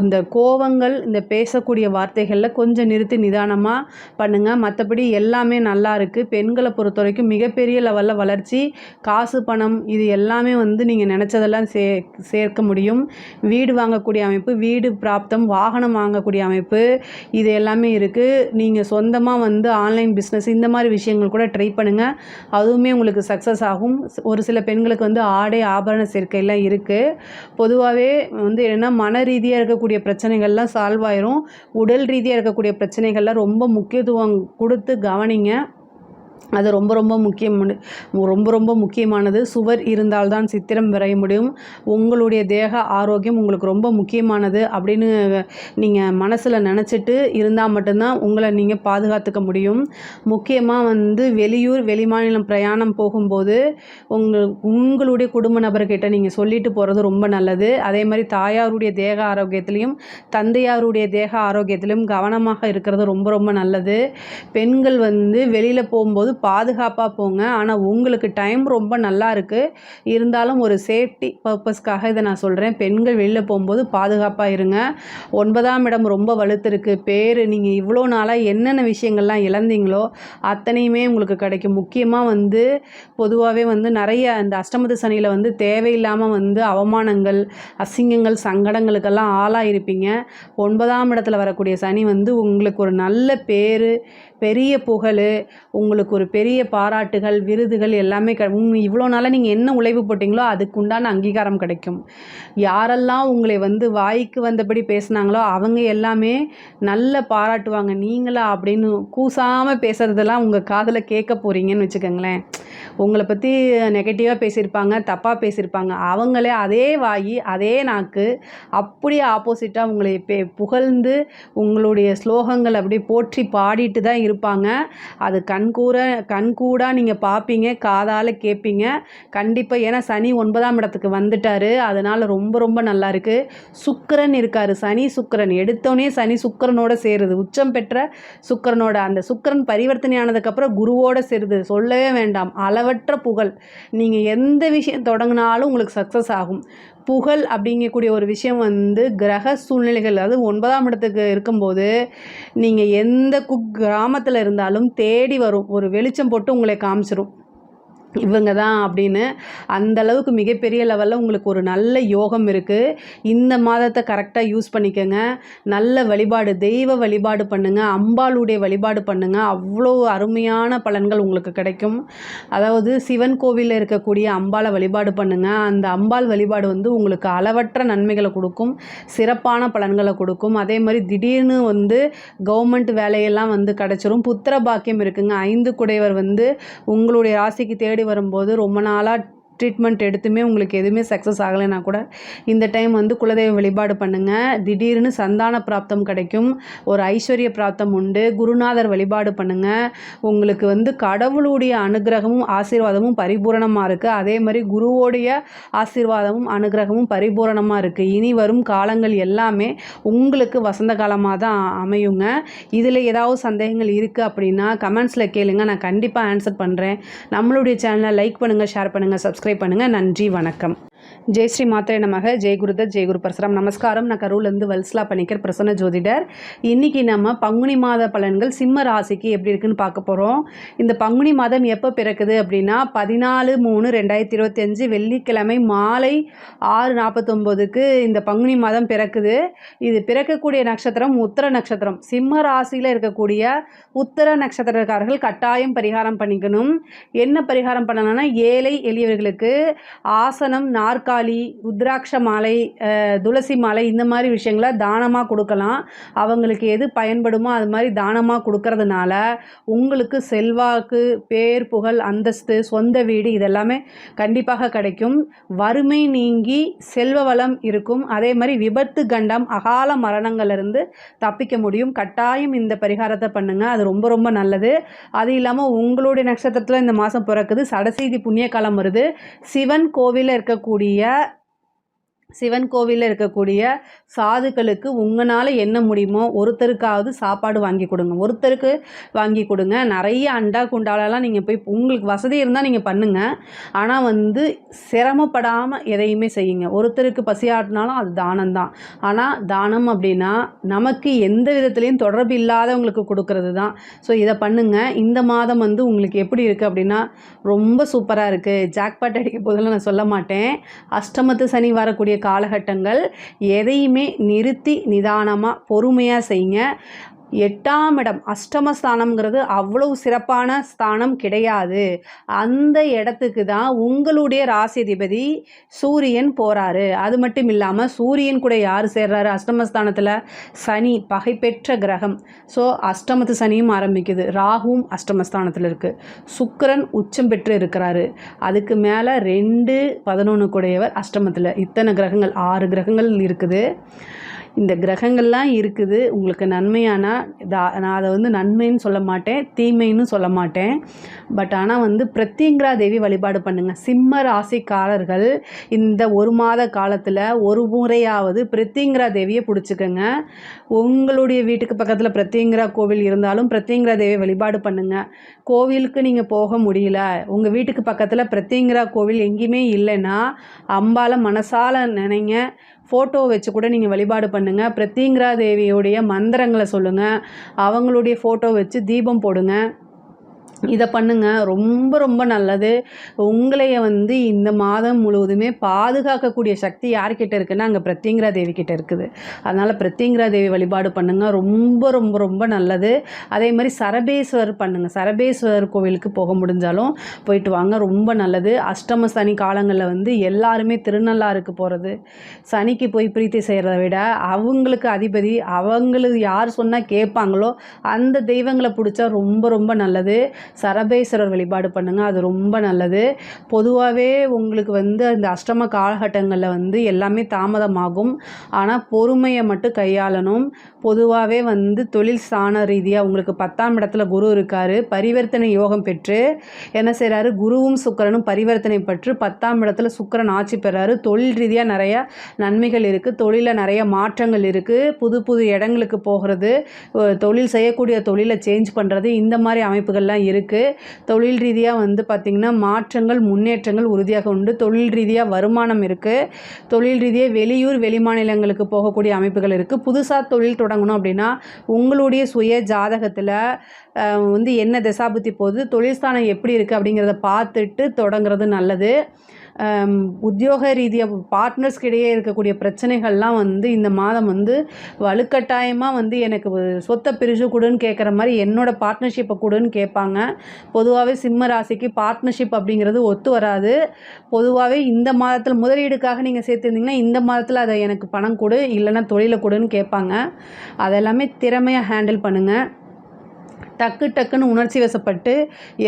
இந்த கோவங்கள், இந்த பேசக்கூடிய வார்த்தைகளில் கொஞ்சம் நிறுத்தி நிதானமாக பண்ணுங்கள். மற்றபடி எல்லாமே நல்லா இருக்குது. பெண்களை பொறுத்த வரைக்கும் மிகப்பெரிய லெவலில் வளர்ச்சி, காசு பணம் இது எல்லாமே வந்து நீங்கள் நினச்சதெல்லாம் சேர்க்க முடியும். வீடு வாங்கக்கூடிய அமைப்பு, வீடு பிராப்தம், வாகனம் வாங்கக்கூடிய அமைப்பு இது எல்லாமே இருக்குது. நீங்கள் சொந்தமாக வந்து ஆன்லைன் பிஸ்னஸ் இந்த மாதிரி விஷயங்கள் கூட ட்ரை பண்ணுங்கள். அதுவுமே உங்களுக்கு சக்ஸஸ் ஆகும். ஒரு சில பெண்களுக்கு வந்து ஆடை ஆபரண சேர்க்கையெல்லாம் இருக்குது. பொதுவாகவே வந்து என்னென்னா மன ரீதியாக இருக்கக்கூடிய பிரச்சனைகள்லாம் சால்வ் ஆயிரும். உடல் ரீதியாக இருக்கக்கூடிய பிரச்சனைகளில் ரொம்ப முக்கியத்துவம் கொடுத்து கவனிங்க. அது ரொம்ப ரொம்ப முக்கியமானது. சுவர் இருந்தால்தான் சித்திரம் வரைய முடியும். உங்களுடைய தேக ஆரோக்கியம் உங்களுக்கு ரொம்ப முக்கியமானது அப்படின்னு நீங்கள் மனசில் நினச்சிட்டு இருந்தால் மட்டும்தான் உங்களை நீங்கள் பாதுகாத்துக்க முடியும். முக்கியமாக வந்து வெளிமாநிலம் பிரயாணம் போகும்போது உங்களுடைய குடும்ப நபர்கிட்ட நீங்கள் சொல்லிட்டு போகிறது ரொம்ப நல்லது. அதே மாதிரி தாயாருடைய தேக ஆரோக்கியத்திலையும் தந்தையாருடைய தேக ஆரோக்கியத்திலையும் கவனமாக இருக்கிறது ரொம்ப நல்லது. பெண்கள் வந்து வெளியில் போகும்போது பாதுகாப்பாக போங்க. ஆனால் உங்களுக்கு டைம் ரொம்ப நல்லா இருக்குது. இருந்தாலும் ஒரு சேஃப்டி பர்பஸ்க்காக இதை நான் சொல்கிறேன். பெண்கள் வெளியில் போகும்போது பாதுகாப்பாக இருங்க. 9ஆம் இடம் ரொம்ப வலுத்திருக்கு. நீங்கள் இவ்வளோ நாளாக என்னென்ன விஷயங்கள்லாம் இழந்தீங்களோ அத்தனையுமே உங்களுக்கு கிடைக்கும். முக்கியமாக வந்து பொதுவாகவே வந்து நிறைய இந்த அஷ்டமத்து சனியில் வந்து தேவையில்லாமல் வந்து அவமானங்கள், அசிங்கங்கள், சங்கடங்களுக்கெல்லாம் ஆளாயிருப்பீங்க. 9ஆம் இடத்துல வரக்கூடிய சனி வந்து உங்களுக்கு ஒரு நல்ல பேர், பெரிய புகழ், உங்களுக்கு ஒரு பெரிய பாராட்டுகள், விருதுகள் எல்லாமே இவ்வளோ நாளாக நீங்கள் என்ன உழைப்பு போட்டிங்களோ அதுக்கு உண்டான அங்கீகாரம் கிடைக்கும். யாரெல்லாம் உங்களை வந்து வாய்க்கு வந்தபடி பேசுனாங்களோ அவங்க எல்லாமே நல்ல பாராட்டுவாங்க. நீங்களா அப்படின்னு கூசாமல் பேசுகிறதெல்லாம் உங்கள் காதில் கேட்க போகிறீங்கன்னு வச்சுக்கோங்களேன். உங்களை பற்றி நெகட்டிவாக பேசியிருப்பாங்க, தப்பாக பேசியிருப்பாங்க. அவங்களே அதே வாய், அதே நாக்கு அப்படியே ஆப்போசிட்டாக உங்களை புகழ்ந்து உங்களுடைய ஸ்லோகங்கள் அப்படியே போற்றி பாடிட்டு தான் இருப்பாங்க. அது கண்கூடாக நீங்கள் பார்ப்பீங்க, காதால் கேட்பீங்க கண்டிப்பாக. ஏன்னா சனி 9ஆம் இடத்துக்கு வந்துட்டார். அதனால் ரொம்ப நல்லா இருக்குது. சுக்கிரன் இருக்கார். சனி சுக்கிரன் எடுத்தோடனே சனி சுக்கிரனோட சேருது. உச்சம் பெற்ற சுக்கிரனோட. அந்த சுக்கிரன் பரிவர்த்தனை ஆனதுக்கப்புறம் குருவோட சேருது. சொல்லவே வேண்டாம், அளவற்ற புகழ். நீங்கள் எந்த விஷயம் தொடங்கினாலும் உங்களுக்கு சக்ஸஸ் ஆகும். புகழ் அப்படிங்கக்கூடிய ஒரு விஷயம் வந்து கிரக சூழ்நிலைகள், அதாவது 9ஆம் இடத்துக்கு இருக்கும்போது நீங்கள் எந்த கிராமத்தில் இருந்தாலும் தேடி வரும். ஒரு வெளிச்சம் போட்டு உங்களை காமிச்சிரும். இவங்க தான் அப்படின்னு அந்த அளவுக்கு மிகப்பெரிய லெவலில் உங்களுக்கு ஒரு நல்ல யோகம் இருக்குது. இந்த மாதத்தை கரெக்டாக யூஸ் பண்ணிக்கோங்க. நல்ல வழிபாடு, தெய்வ வழிபாடு பண்ணுங்கள், அம்பாளுடைய வழிபாடு பண்ணுங்கள். அவ்வளோ அருமையான பலன்கள் உங்களுக்கு கிடைக்கும். அதாவது சிவன் கோவிலில் இருக்கக்கூடிய அம்பாளை வழிபாடு பண்ணுங்கள். அந்த அம்பாள் வழிபாடு வந்து உங்களுக்கு அளவற்ற நன்மைகளை கொடுக்கும், சிறப்பான பலன்களை கொடுக்கும். அதே மாதிரி திடீர்னு வந்து கவர்மெண்ட் வேலையெல்லாம் வந்து கிடச்சிரும். புத்திர பாக்கியம் இருக்குங்க. 5 குடையவர் வந்து உங்களுடைய ராசிக்கு தேடி வரும்போது ரொம்ப நாளாக ட்ரீட்மெண்ட் எடுத்துமே உங்களுக்கு எதுவுமே சக்ஸஸ் ஆகலைன்னா கூட இந்த டைம் வந்து குலதெய்வ வழிபாடு பண்ணுங்கள். திடீர்னு சந்தான பிராப்தம் கிடைக்கும், ஒரு ஐஸ்வர்ய பிராப்தம் உண்டு. குருநாதர் வழிபாடு பண்ணுங்கள். உங்களுக்கு வந்து கடவுளுடைய அனுகிரகமும் ஆசீர்வாதமும் பரிபூரணமாக இருக்குது. அதே மாதிரி குருவோடைய ஆசீர்வாதமும் அனுகிரகமும் பரிபூரணமாக இருக்குது. இனி வரும் காலங்கள் எல்லாமே உங்களுக்கு வசந்த காலமாக தான் அமையுங்க. இதில் ஏதாவது சந்தேகங்கள் இருக்குது அப்படின்னா கமெண்ட்ஸில் கேளுங்க, நான் கண்டிப்பாக ஆன்சர் பண்ணுறேன். நம்மளுடைய சேனலை லைக் பண்ணுங்கள், ஷேர் பண்ணுங்கள், சப்ஸ்கிரைப் பண்ணுங்கள். நன்றி, வணக்கம். ஜெய் ஸ்ரீ மாத்ரே நமக. ஜெய் குருதத், ஜெய் குரு பரசுராம். நமஸ்காரம். நான் கரூர்லேருந்து வல்சலா பணிக்கர், பிரசன்ன ஜோதிடர். இன்றைக்கி நம்ம பங்குனி மாத பலன்கள் சிம்ம ராசிக்கு எப்படி இருக்குன்னு பார்க்க போகிறோம். இந்த பங்குனி மாதம் எப்போ பிறக்குது அப்படின்னா 14/3/2025 வெள்ளிக்கிழமை மாலை 6:49க்கு இந்த பங்குனி மாதம் பிறக்குது. இது பிறக்கக்கூடிய நட்சத்திரம் உத்திர நட்சத்திரம். சிம்ம ராசியில் இருக்கக்கூடிய உத்திர நட்சத்திரக்காரர்கள் கட்டாயம் பரிகாரம் பண்ணிக்கணும். என்ன பரிகாரம் பண்ணலாம்னா, ஏழை எளியவர்களுக்கு ஆசனம், நாற்காலி, ருத்ராட்ச மாலை, துளசி மாலை இந்த மாதிரி விஷயங்களை தானமாக கொடுக்கலாம். அவங்களுக்கு எது பயன்படுமோ அது மாதிரி தானமாக கொடுக்கறதுனால உங்களுக்கு செல்வாக்கு, பேர், புகழ், அந்தஸ்து, சொந்த வீடு இதெல்லாமே கண்டிப்பாக கிடைக்கும். வறுமை நீங்கி செல்வ வளம் இருக்கும். அதே மாதிரி விபத்து, கண்டம், அகால மரணங்கள்லேருந்து தப்பிக்க முடியும். கட்டாயம் இந்த பரிகாரத்தை பண்ணுங்கள், அது ரொம்ப ரொம்ப நல்லது. அது இல்லாமல் உங்களுடைய நட்சத்திரத்தில் இந்த மாதம் பிறக்குது, சடசீதி புண்ணிய காலம் வருது. சிவன் கோவிலில் இருக்கக்கூடிய சாதுக்களுக்கு உங்களால் என்ன முடியுமோ ஒருத்தருக்காவது சாப்பாடு வாங்கி கொடுங்க. ஒருத்தருக்கு வாங்கி கொடுங்க. நிறைய அண்டா குண்டாலெல்லாம் நீங்கள் போய் உங்களுக்கு வசதி இருந்தால் நீங்கள் பண்ணுங்கள். ஆனால் வந்து சிரமப்படாமல் எதையுமே செய்யுங்க. ஒருத்தருக்கு பசியாட்டினாலும் அது தானம்தான். ஆனால் தானம் அப்படின்னா நமக்கு எந்த விதத்துலேயும் தொடர்பு இல்லாதவங்களுக்கு கொடுக்கறது தான். ஸோ இதை பண்ணுங்கள். இந்த மாதம் வந்து உங்களுக்கு எப்படி இருக்குது அப்படின்னா ரொம்ப சூப்பராக இருக்குது. ஜாக்பாட் அடிக்க போதில் நான் சொல்ல மாட்டேன். அஷ்டமத்து சனி வரக்கூடிய காலகட்டங்கள் எதையுமே நிறுத்தி நிதானமாக பொறுமையாக செய்யுங்க. 8ஆம் இடம் அஷ்டமஸ்தானம்ங்கிறது அவ்வளவு சிறப்பான ஸ்தானம் கிடையாது. அந்த இடத்துக்கு தான் உங்களுடைய ராசிதிபதி சூரியன் போகிறாரு. அது மட்டும் இல்லாமல் சூரியன் கூட யார் சேர்றாரு அஷ்டமஸ்தானத்தில்? சனி, பகைப்பெற்ற கிரகம். ஸோ அஷ்டமத்து சனியும் ஆரம்பிக்குது. ராகுவும் அஷ்டமஸ்தானத்தில் இருக்குது. சுக்கிரன் உச்சம் பெற்று இருக்கிறாரு. அதுக்கு மேலே 2-11 கூடையவர் அஷ்டமத்தில். இத்தனை கிரகங்கள், 6 கிரகங்கள் இருக்குது. இந்த கிரகங்கள்லாம் இருக்குது. உங்களுக்கு நன்மையானா நான் அதை வந்து நன்மைன்னு சொல்ல மாட்டேன், தீமைன்னு சொல்ல மாட்டேன். பட் ஆனால் வந்து பிரத்யங்கிரா தேவி வழிபாடு பண்ணுங்கள். சிம்ம ராசிக்காரர்கள் இந்த ஒரு மாத காலத்தில் ஒரு முறையாவது பிரத்யங்கிரா தேவியை பிடிச்சிக்கோங்க. உங்களுடைய வீட்டுக்கு பக்கத்தில் பிரத்யங்கிரா கோவில் இருந்தாலும் பிரத்யங்கிரா தேவியை வழிபாடு பண்ணுங்கள். கோவிலுக்கு நீங்கள் போக முடியல, உங்கள் வீட்டுக்கு பக்கத்தில் பிரத்யங்கிரா கோவில் எங்கேயுமே இல்லைன்னா அம்பால மனசால நினைங்க. ஃபோட்டோ வச்சு கூட நீங்கள் வழிபாடு பண்ணுங்கள். பிரத்யங்கிரா தேவியோடைய மந்திரங்களை சொல்லுங்கள். அவங்களுடைய ஃபோட்டோ வச்சு தீபம் போடுங்க. இதை பண்ணுங்கள். ரொம்ப ரொம்ப நல்லது. உங்களைய வந்து இந்த மாதம் முழுவதுமே பாதுகாக்கக்கூடிய சக்தி யார்கிட்ட இருக்குன்னா அங்கே பிரத்யங்கிரா தேவி கிட்ட இருக்குது. அதனால் பிரத்யங்கிரா தேவி வழிபாடு பண்ணுங்கள். ரொம்ப ரொம்ப ரொம்ப நல்லது. அதே மாதிரி சரபேஸ்வரர் பண்ணுங்கள். சரபேஸ்வரர் கோவிலுக்கு போக முடிஞ்சாலும் போயிட்டு வாங்க, ரொம்ப நல்லது. அஷ்டம சனி காலங்களில் வந்து எல்லாருமே திருநள்ளாருக்கு போகிறது, சனிக்கு போய் பிரீத்தி செய்கிறத விட அவங்களுக்கு அதிபதி அவங்களுக்கு யார் சொன்னால் கேட்பாங்களோ அந்த தெய்வங்களை பிடிச்சா ரொம்ப ரொம்ப நல்லது. சரபேஸ்வரர் வழிபாடு பண்ணுங்கள், அது ரொம்ப நல்லது. பொதுவாகவே உங்களுக்கு வந்து இந்த அஷ்டம காலகட்டங்களில் வந்து எல்லாமே தாமதமாகும். ஆனால் பொறுமையை மட்டும் கையாளணும். பொதுவாகவே வந்து தொழில் ஸ்தான ரீதியாக உங்களுக்கு 10ஆம் இடத்துல குரு இருக்கார். பரிவர்த்தனை யோகம் பெற்று என்ன செய்கிறாரு, குருவும் சுக்கிரனும் பரிவர்த்தனை பெற்று 10ஆம் இடத்துல சுக்கிரன் ஆட்சி பெறாரு. தொழில் ரீதியாக நிறைய நன்மைகள் இருக்குது. தொழிலில் நிறைய மாற்றங்கள் இருக்குது. புது புது இடங்களுக்கு போகிறது, தொழில் செய்யக்கூடிய தொழிலை சேஞ்ச் பண்ணுறது, இந்த மாதிரி அமைப்புகள்லாம் இருக்குது. இருக்குது. தொழில் ரீதியாக வந்து பார்த்திங்கன்னா மாற்றங்கள் முன்னேற்றங்கள் உறுதியாக உண்டு. தொழில் ரீதியாக வருமானம் இருக்குது. தொழில் ரீதியாக வெளியூர் வெளிமாநிலங்களுக்கு போகக்கூடிய அமைப்புகள் இருக்குது. புதுசாக தொழில் தொடங்கணும் அப்படின்னா உங்களுடைய சுய ஜாதகத்தில் வந்து என்ன தசாபுத்தி போகுது, தொழில் ஸ்தானம் எப்படி இருக்குது அப்படிங்கிறத பார்த்துட்டு தொடங்குறது நல்லது. உத்தியோக ரீதியாக பார்ட்னர்ஸ்க்கு இடையே இருக்கக்கூடிய பிரச்சனைகள்லாம் வந்து இந்த மாதம் வந்து வலுக்கட்டாயமாக வந்து எனக்கு சொத்தை பிரித்து கொடுன்னு கேட்குற மாதிரி என்னோடய பார்ட்னர்ஷிப்பை கொடுன்னு கேட்பாங்க. பொதுவாகவே சிம்ம ராசிக்கு பார்ட்னர்ஷிப் அப்படிங்கிறது ஒத்து வராது. பொதுவாகவே இந்த மாதத்தில் முதலீடுக்காக நீங்கள் சேர்த்துருந்தீங்கன்னா இந்த மாதத்தில் அதை எனக்கு பணம் கொடு, இல்லைன்னா தொழிலை கொடுன்னு கேட்பாங்க. அதெல்லாமே திறமையாக ஹேண்டில் பண்ணுங்கள். டக்குன்னு உணர்ச்சி வசப்பட்டு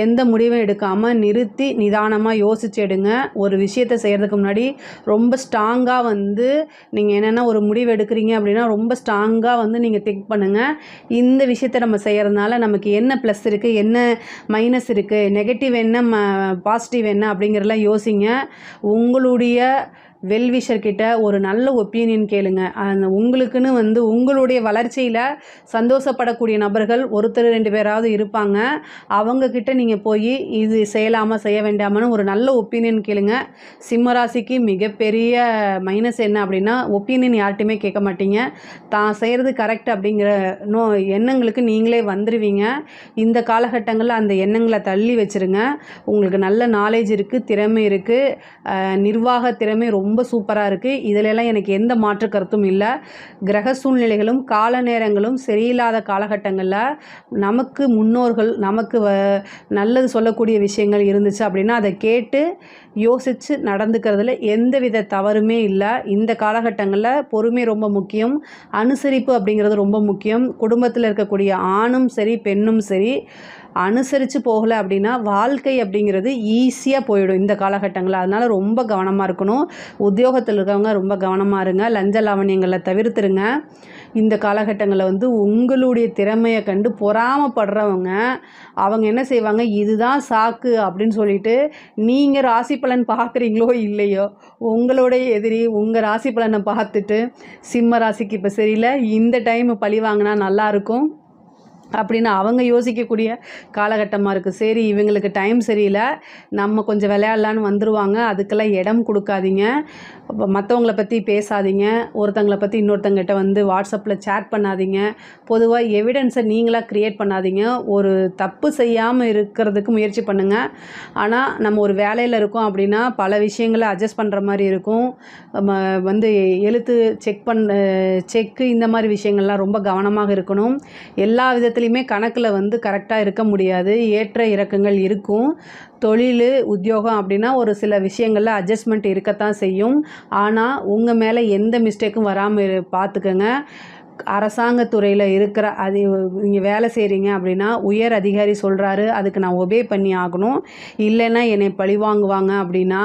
எந்த முடிவும் எடுக்காமல் நிறுத்தி நிதானமாக யோசிச்சு எடுங்க. ஒரு விஷயத்தை செய்கிறதுக்கு முன்னாடி ரொம்ப ஸ்ட்ராங்காக வந்து நீங்கள் என்னென்னா ஒரு முடிவு எடுக்கிறீங்க அப்படின்னா ரொம்ப ஸ்ட்ராங்காக வந்து நீங்கள் திங்க் பண்ணுங்கள். இந்த விஷயத்தை நம்ம செய்கிறதுனால நமக்கு என்ன ப்ளஸ் இருக்குது, என்ன மைனஸ் இருக்குது, நெகட்டிவ் என்ன பாசிட்டிவ் என்ன அப்படிங்கிறதெல்லாம் யோசிங்க. உங்களுடைய வெல்விஷர்கிட்ட ஒரு நல்ல ஒப்பீனியன் கேளுங்க. அந்த உங்களுக்குன்னு வந்து உங்களுடைய வளர்ச்சியில் சந்தோஷப்படக்கூடிய நபர்கள் ஒருத்தர் 2 பேராவது இருப்பாங்க. அவங்கக்கிட்ட நீங்கள் போய் இது செய்யலாமா செய்ய வேண்டாமான்னு ஒரு நல்ல ஒப்பீனியன் கேளுங்க. சிம்மராசிக்கு மிகப்பெரிய மைனஸ் என்ன அப்படின்னா ஒப்பீனியன் யார்கிட்டையுமே கேட்க மாட்டீங்க. தான் செய்கிறது கரெக்ட் அப்படிங்கிற எண்ணங்களுக்கு நீங்களே வந்துடுவீங்க. இந்த காலகட்டங்களில் அந்த எண்ணங்களை தள்ளி வச்சுருங்க. உங்களுக்கு நல்ல நாலேஜ் இருக்குது, திறமை இருக்குது, நிர்வாக திறமை ரொம்ப சூப்பராக இருக்குது. இதிலெல்லாம் எனக்கு எந்த மாற்று கருத்தும் இல்லை. கிரக சூழ்நிலைகளும் கால நேரங்களும் சரியில்லாத காலகட்டங்களில் நமக்கு முன்னோர்கள் நமக்கு நல்லது சொல்லக்கூடிய விஷயங்கள் இருந்துச்சு அப்படின்னா அதை கேட்டு யோசித்து நடந்துக்கிறதுல எந்தவித தவறுமே இல்லை. இந்த காலகட்டங்களில் பொறுமை ரொம்ப முக்கியம். அனுசரிப்பு அப்படிங்கிறது ரொம்ப முக்கியம். குடும்பத்தில் இருக்கக்கூடிய ஆணும் சரி பெண்ணும் சரி அனுசரித்து போகலை அப்படின்னா வாழ்க்கை அப்படிங்கிறது ஈஸியாக போயிடும் இந்த காலகட்டங்களில். அதனால் ரொம்ப கவனமாக இருக்கணும். உத்தியோகத்தில் இருக்கவங்க ரொம்ப கவனமாக இருங்க. லஞ்ச லாவணியங்களை தவிர்த்துருங்க. இந்த காலகட்டங்களில் வந்து உங்களுடைய திறமையை கண்டு பொறாமப்படுறவங்க அவங்க என்ன செய்வாங்க, இதுதான் சாக்கு அப்படின்னு சொல்லிட்டு நீங்கள் ராசி பலன் பார்க்குறீங்களோ இல்லையோ உங்களுடைய எதிரி உங்கள் ராசி பலனை பார்த்துட்டு சிம்ம ராசிக்கு இப்போ சரியில்லை, இந்த டைம் பழி வாங்கினா நல்லாயிருக்கும் அப்படின்னு அவங்க யோசிக்கக்கூடிய காலகட்டமாக இருக்குது. சரி இவங்களுக்கு டைம் சரியில்லை, நம்ம கொஞ்சம் விளையாடலான்னு வந்துடுவாங்க, அதுக்கெல்லாம் இடம் கொடுக்காதீங்க. மற்றவங்கள பற்றி பேசாதீங்க. ஒருத்தங்களை பற்றி இன்னொருத்தங்கிட்ட வந்து வாட்ஸ்அப்பில் சேட் பண்ணாதீங்க. பொதுவாக எவிடன்ஸை நீங்களாக க்ரியேட் பண்ணாதீங்க. ஒரு தப்பு செய்யாமல் இருக்கிறதுக்கு முயற்சி பண்ணுங்கள். ஆனால் நம்ம ஒரு வேலையில் இருக்கோம் அப்படின்னா பல விஷயங்களை அட்ஜஸ்ட் பண்ணுற மாதிரி இருக்கும். வந்து எழுத்து செக்கு இந்த மாதிரி விஷயங்கள்லாம் ரொம்ப கவனமாக இருக்கணும். எல்லா விதத்துலையுமே கணக்கில் வந்து கரெக்டாக இருக்க முடியாது. ஏற்ற இறக்கங்கள் இருக்கும். தொழில் உத்தியோகம் அப்படின்னா ஒரு சில விஷயங்களில் அட்ஜஸ்ட்மெண்ட் இருக்கத்தான் செய்யும். ஆனால் உங்கள் மேலே எந்த மிஸ்டேக்கும் வராமல் பார்த்துக்கங்க. அரசாங்கத்துறையில் இருக்கிற நீங்கள் வேலை செய்கிறீங்க அப்படின்னா உயர் அதிகாரி சொல்கிறாரு, அதுக்கு நான் ஒபே பண்ணி ஆகணும். இல்லைன்னா என்னை பழி வாங்குவாங்க அப்படின்னா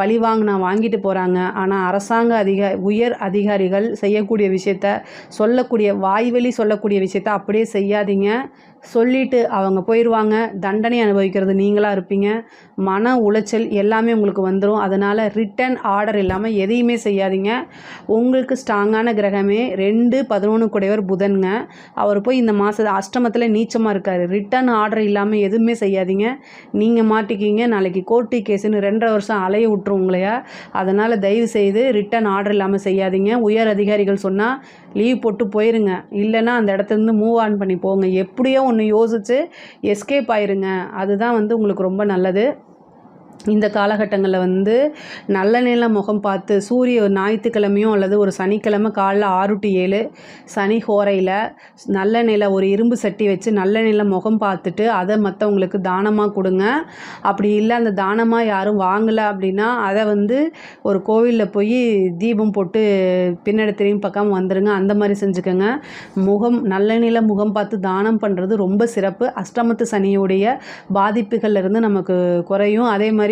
பழி வாங்கிட்டு போகிறாங்க. ஆனால் அரசாங்க உயர் அதிகாரிகள் செய்யக்கூடிய விஷயத்த சொல்லக்கூடிய வாய்வழி சொல்லக்கூடிய விஷயத்த அப்படியே செய்யாதீங்க. சொல்லிவிட்டு அவங்க போயிடுவாங்க. தண்டனை அனுபவிக்கிறது நீங்களாக இருப்பீங்க. மன உளைச்சல் எல்லாமே உங்களுக்கு வந்துடும். அதனால் ரிட்டன் ஆர்டர் இல்லாமல் எதையுமே செய்யாதீங்க. உங்களுக்கு ஸ்ட்ராங்கான கிரகமே 2-11 கூடையவர் புதன்ங்க. அவர் போய் இந்த மாதம் அஷ்டமத்தில் நீச்சமாக இருக்கார். ரிட்டன் ஆர்டர் இல்லாமல் எதுவுமே செய்யாதீங்க. நீங்கள் மாட்டிக்கிங்க. நாளைக்கு கோர்ட்டு கேஸுன்னு 2.5 வருஷம் அலைய விட்டுரும் உங்களையா. அதனால் தயவு செய்து ரிட்டன் ஆர்டர் இல்லாமல் செய்யாதீங்க. உயர் அதிகாரிகள் சொன்னால் லீவ் போட்டு போயிருங்க. இல்லைன்னா அந்த இடத்துலேருந்து மூவ் ஆன் பண்ணி போங்க. எப்படியோ ஒன்று யோசித்து எஸ்கேப் ஆயிருங்க. அதுதான் வந்து உங்களுக்கு ரொம்ப நல்லது. இந்த காலகட்டங்களில் வந்து நல்ல நில முகம் பார்த்து சூரிய ஞாயிற்றுக்கிழமையும் அல்லது ஒரு சனிக்கிழமை காலைல 6 to 7 சனி ஹோரையில் நல்ல நில ஒரு இரும்பு சட்டி வச்சு நல்ல நில முகம் பார்த்துட்டு அதை மற்றவங்களுக்கு தானமாக கொடுங்க. அப்படி இல்லை அந்த தானமாக யாரும் வாங்கலை அப்படின்னா அதை வந்து ஒரு கோவிலில் போய் தீபம் போட்டு பின்னாடி திரும்பி பார்க்காம வந்துடுங்க. அந்த மாதிரி செஞ்சுக்கோங்க. நல்ல நில முகம் பார்த்து தானம் பண்ணுறது ரொம்ப சிறப்பு. அஷ்டமத்து சனியுடைய பாதிப்புகள்லேருந்து நமக்கு குறையும். அதே மாதிரி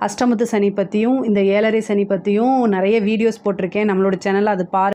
அஷ்டமத்து சனி பற்றியும் இந்த 7.5 சனி பற்றியும் நிறைய வீடியோஸ் போட்டிருக்கேன் நம்மளோட சேனலில். அது பாருங்கள்.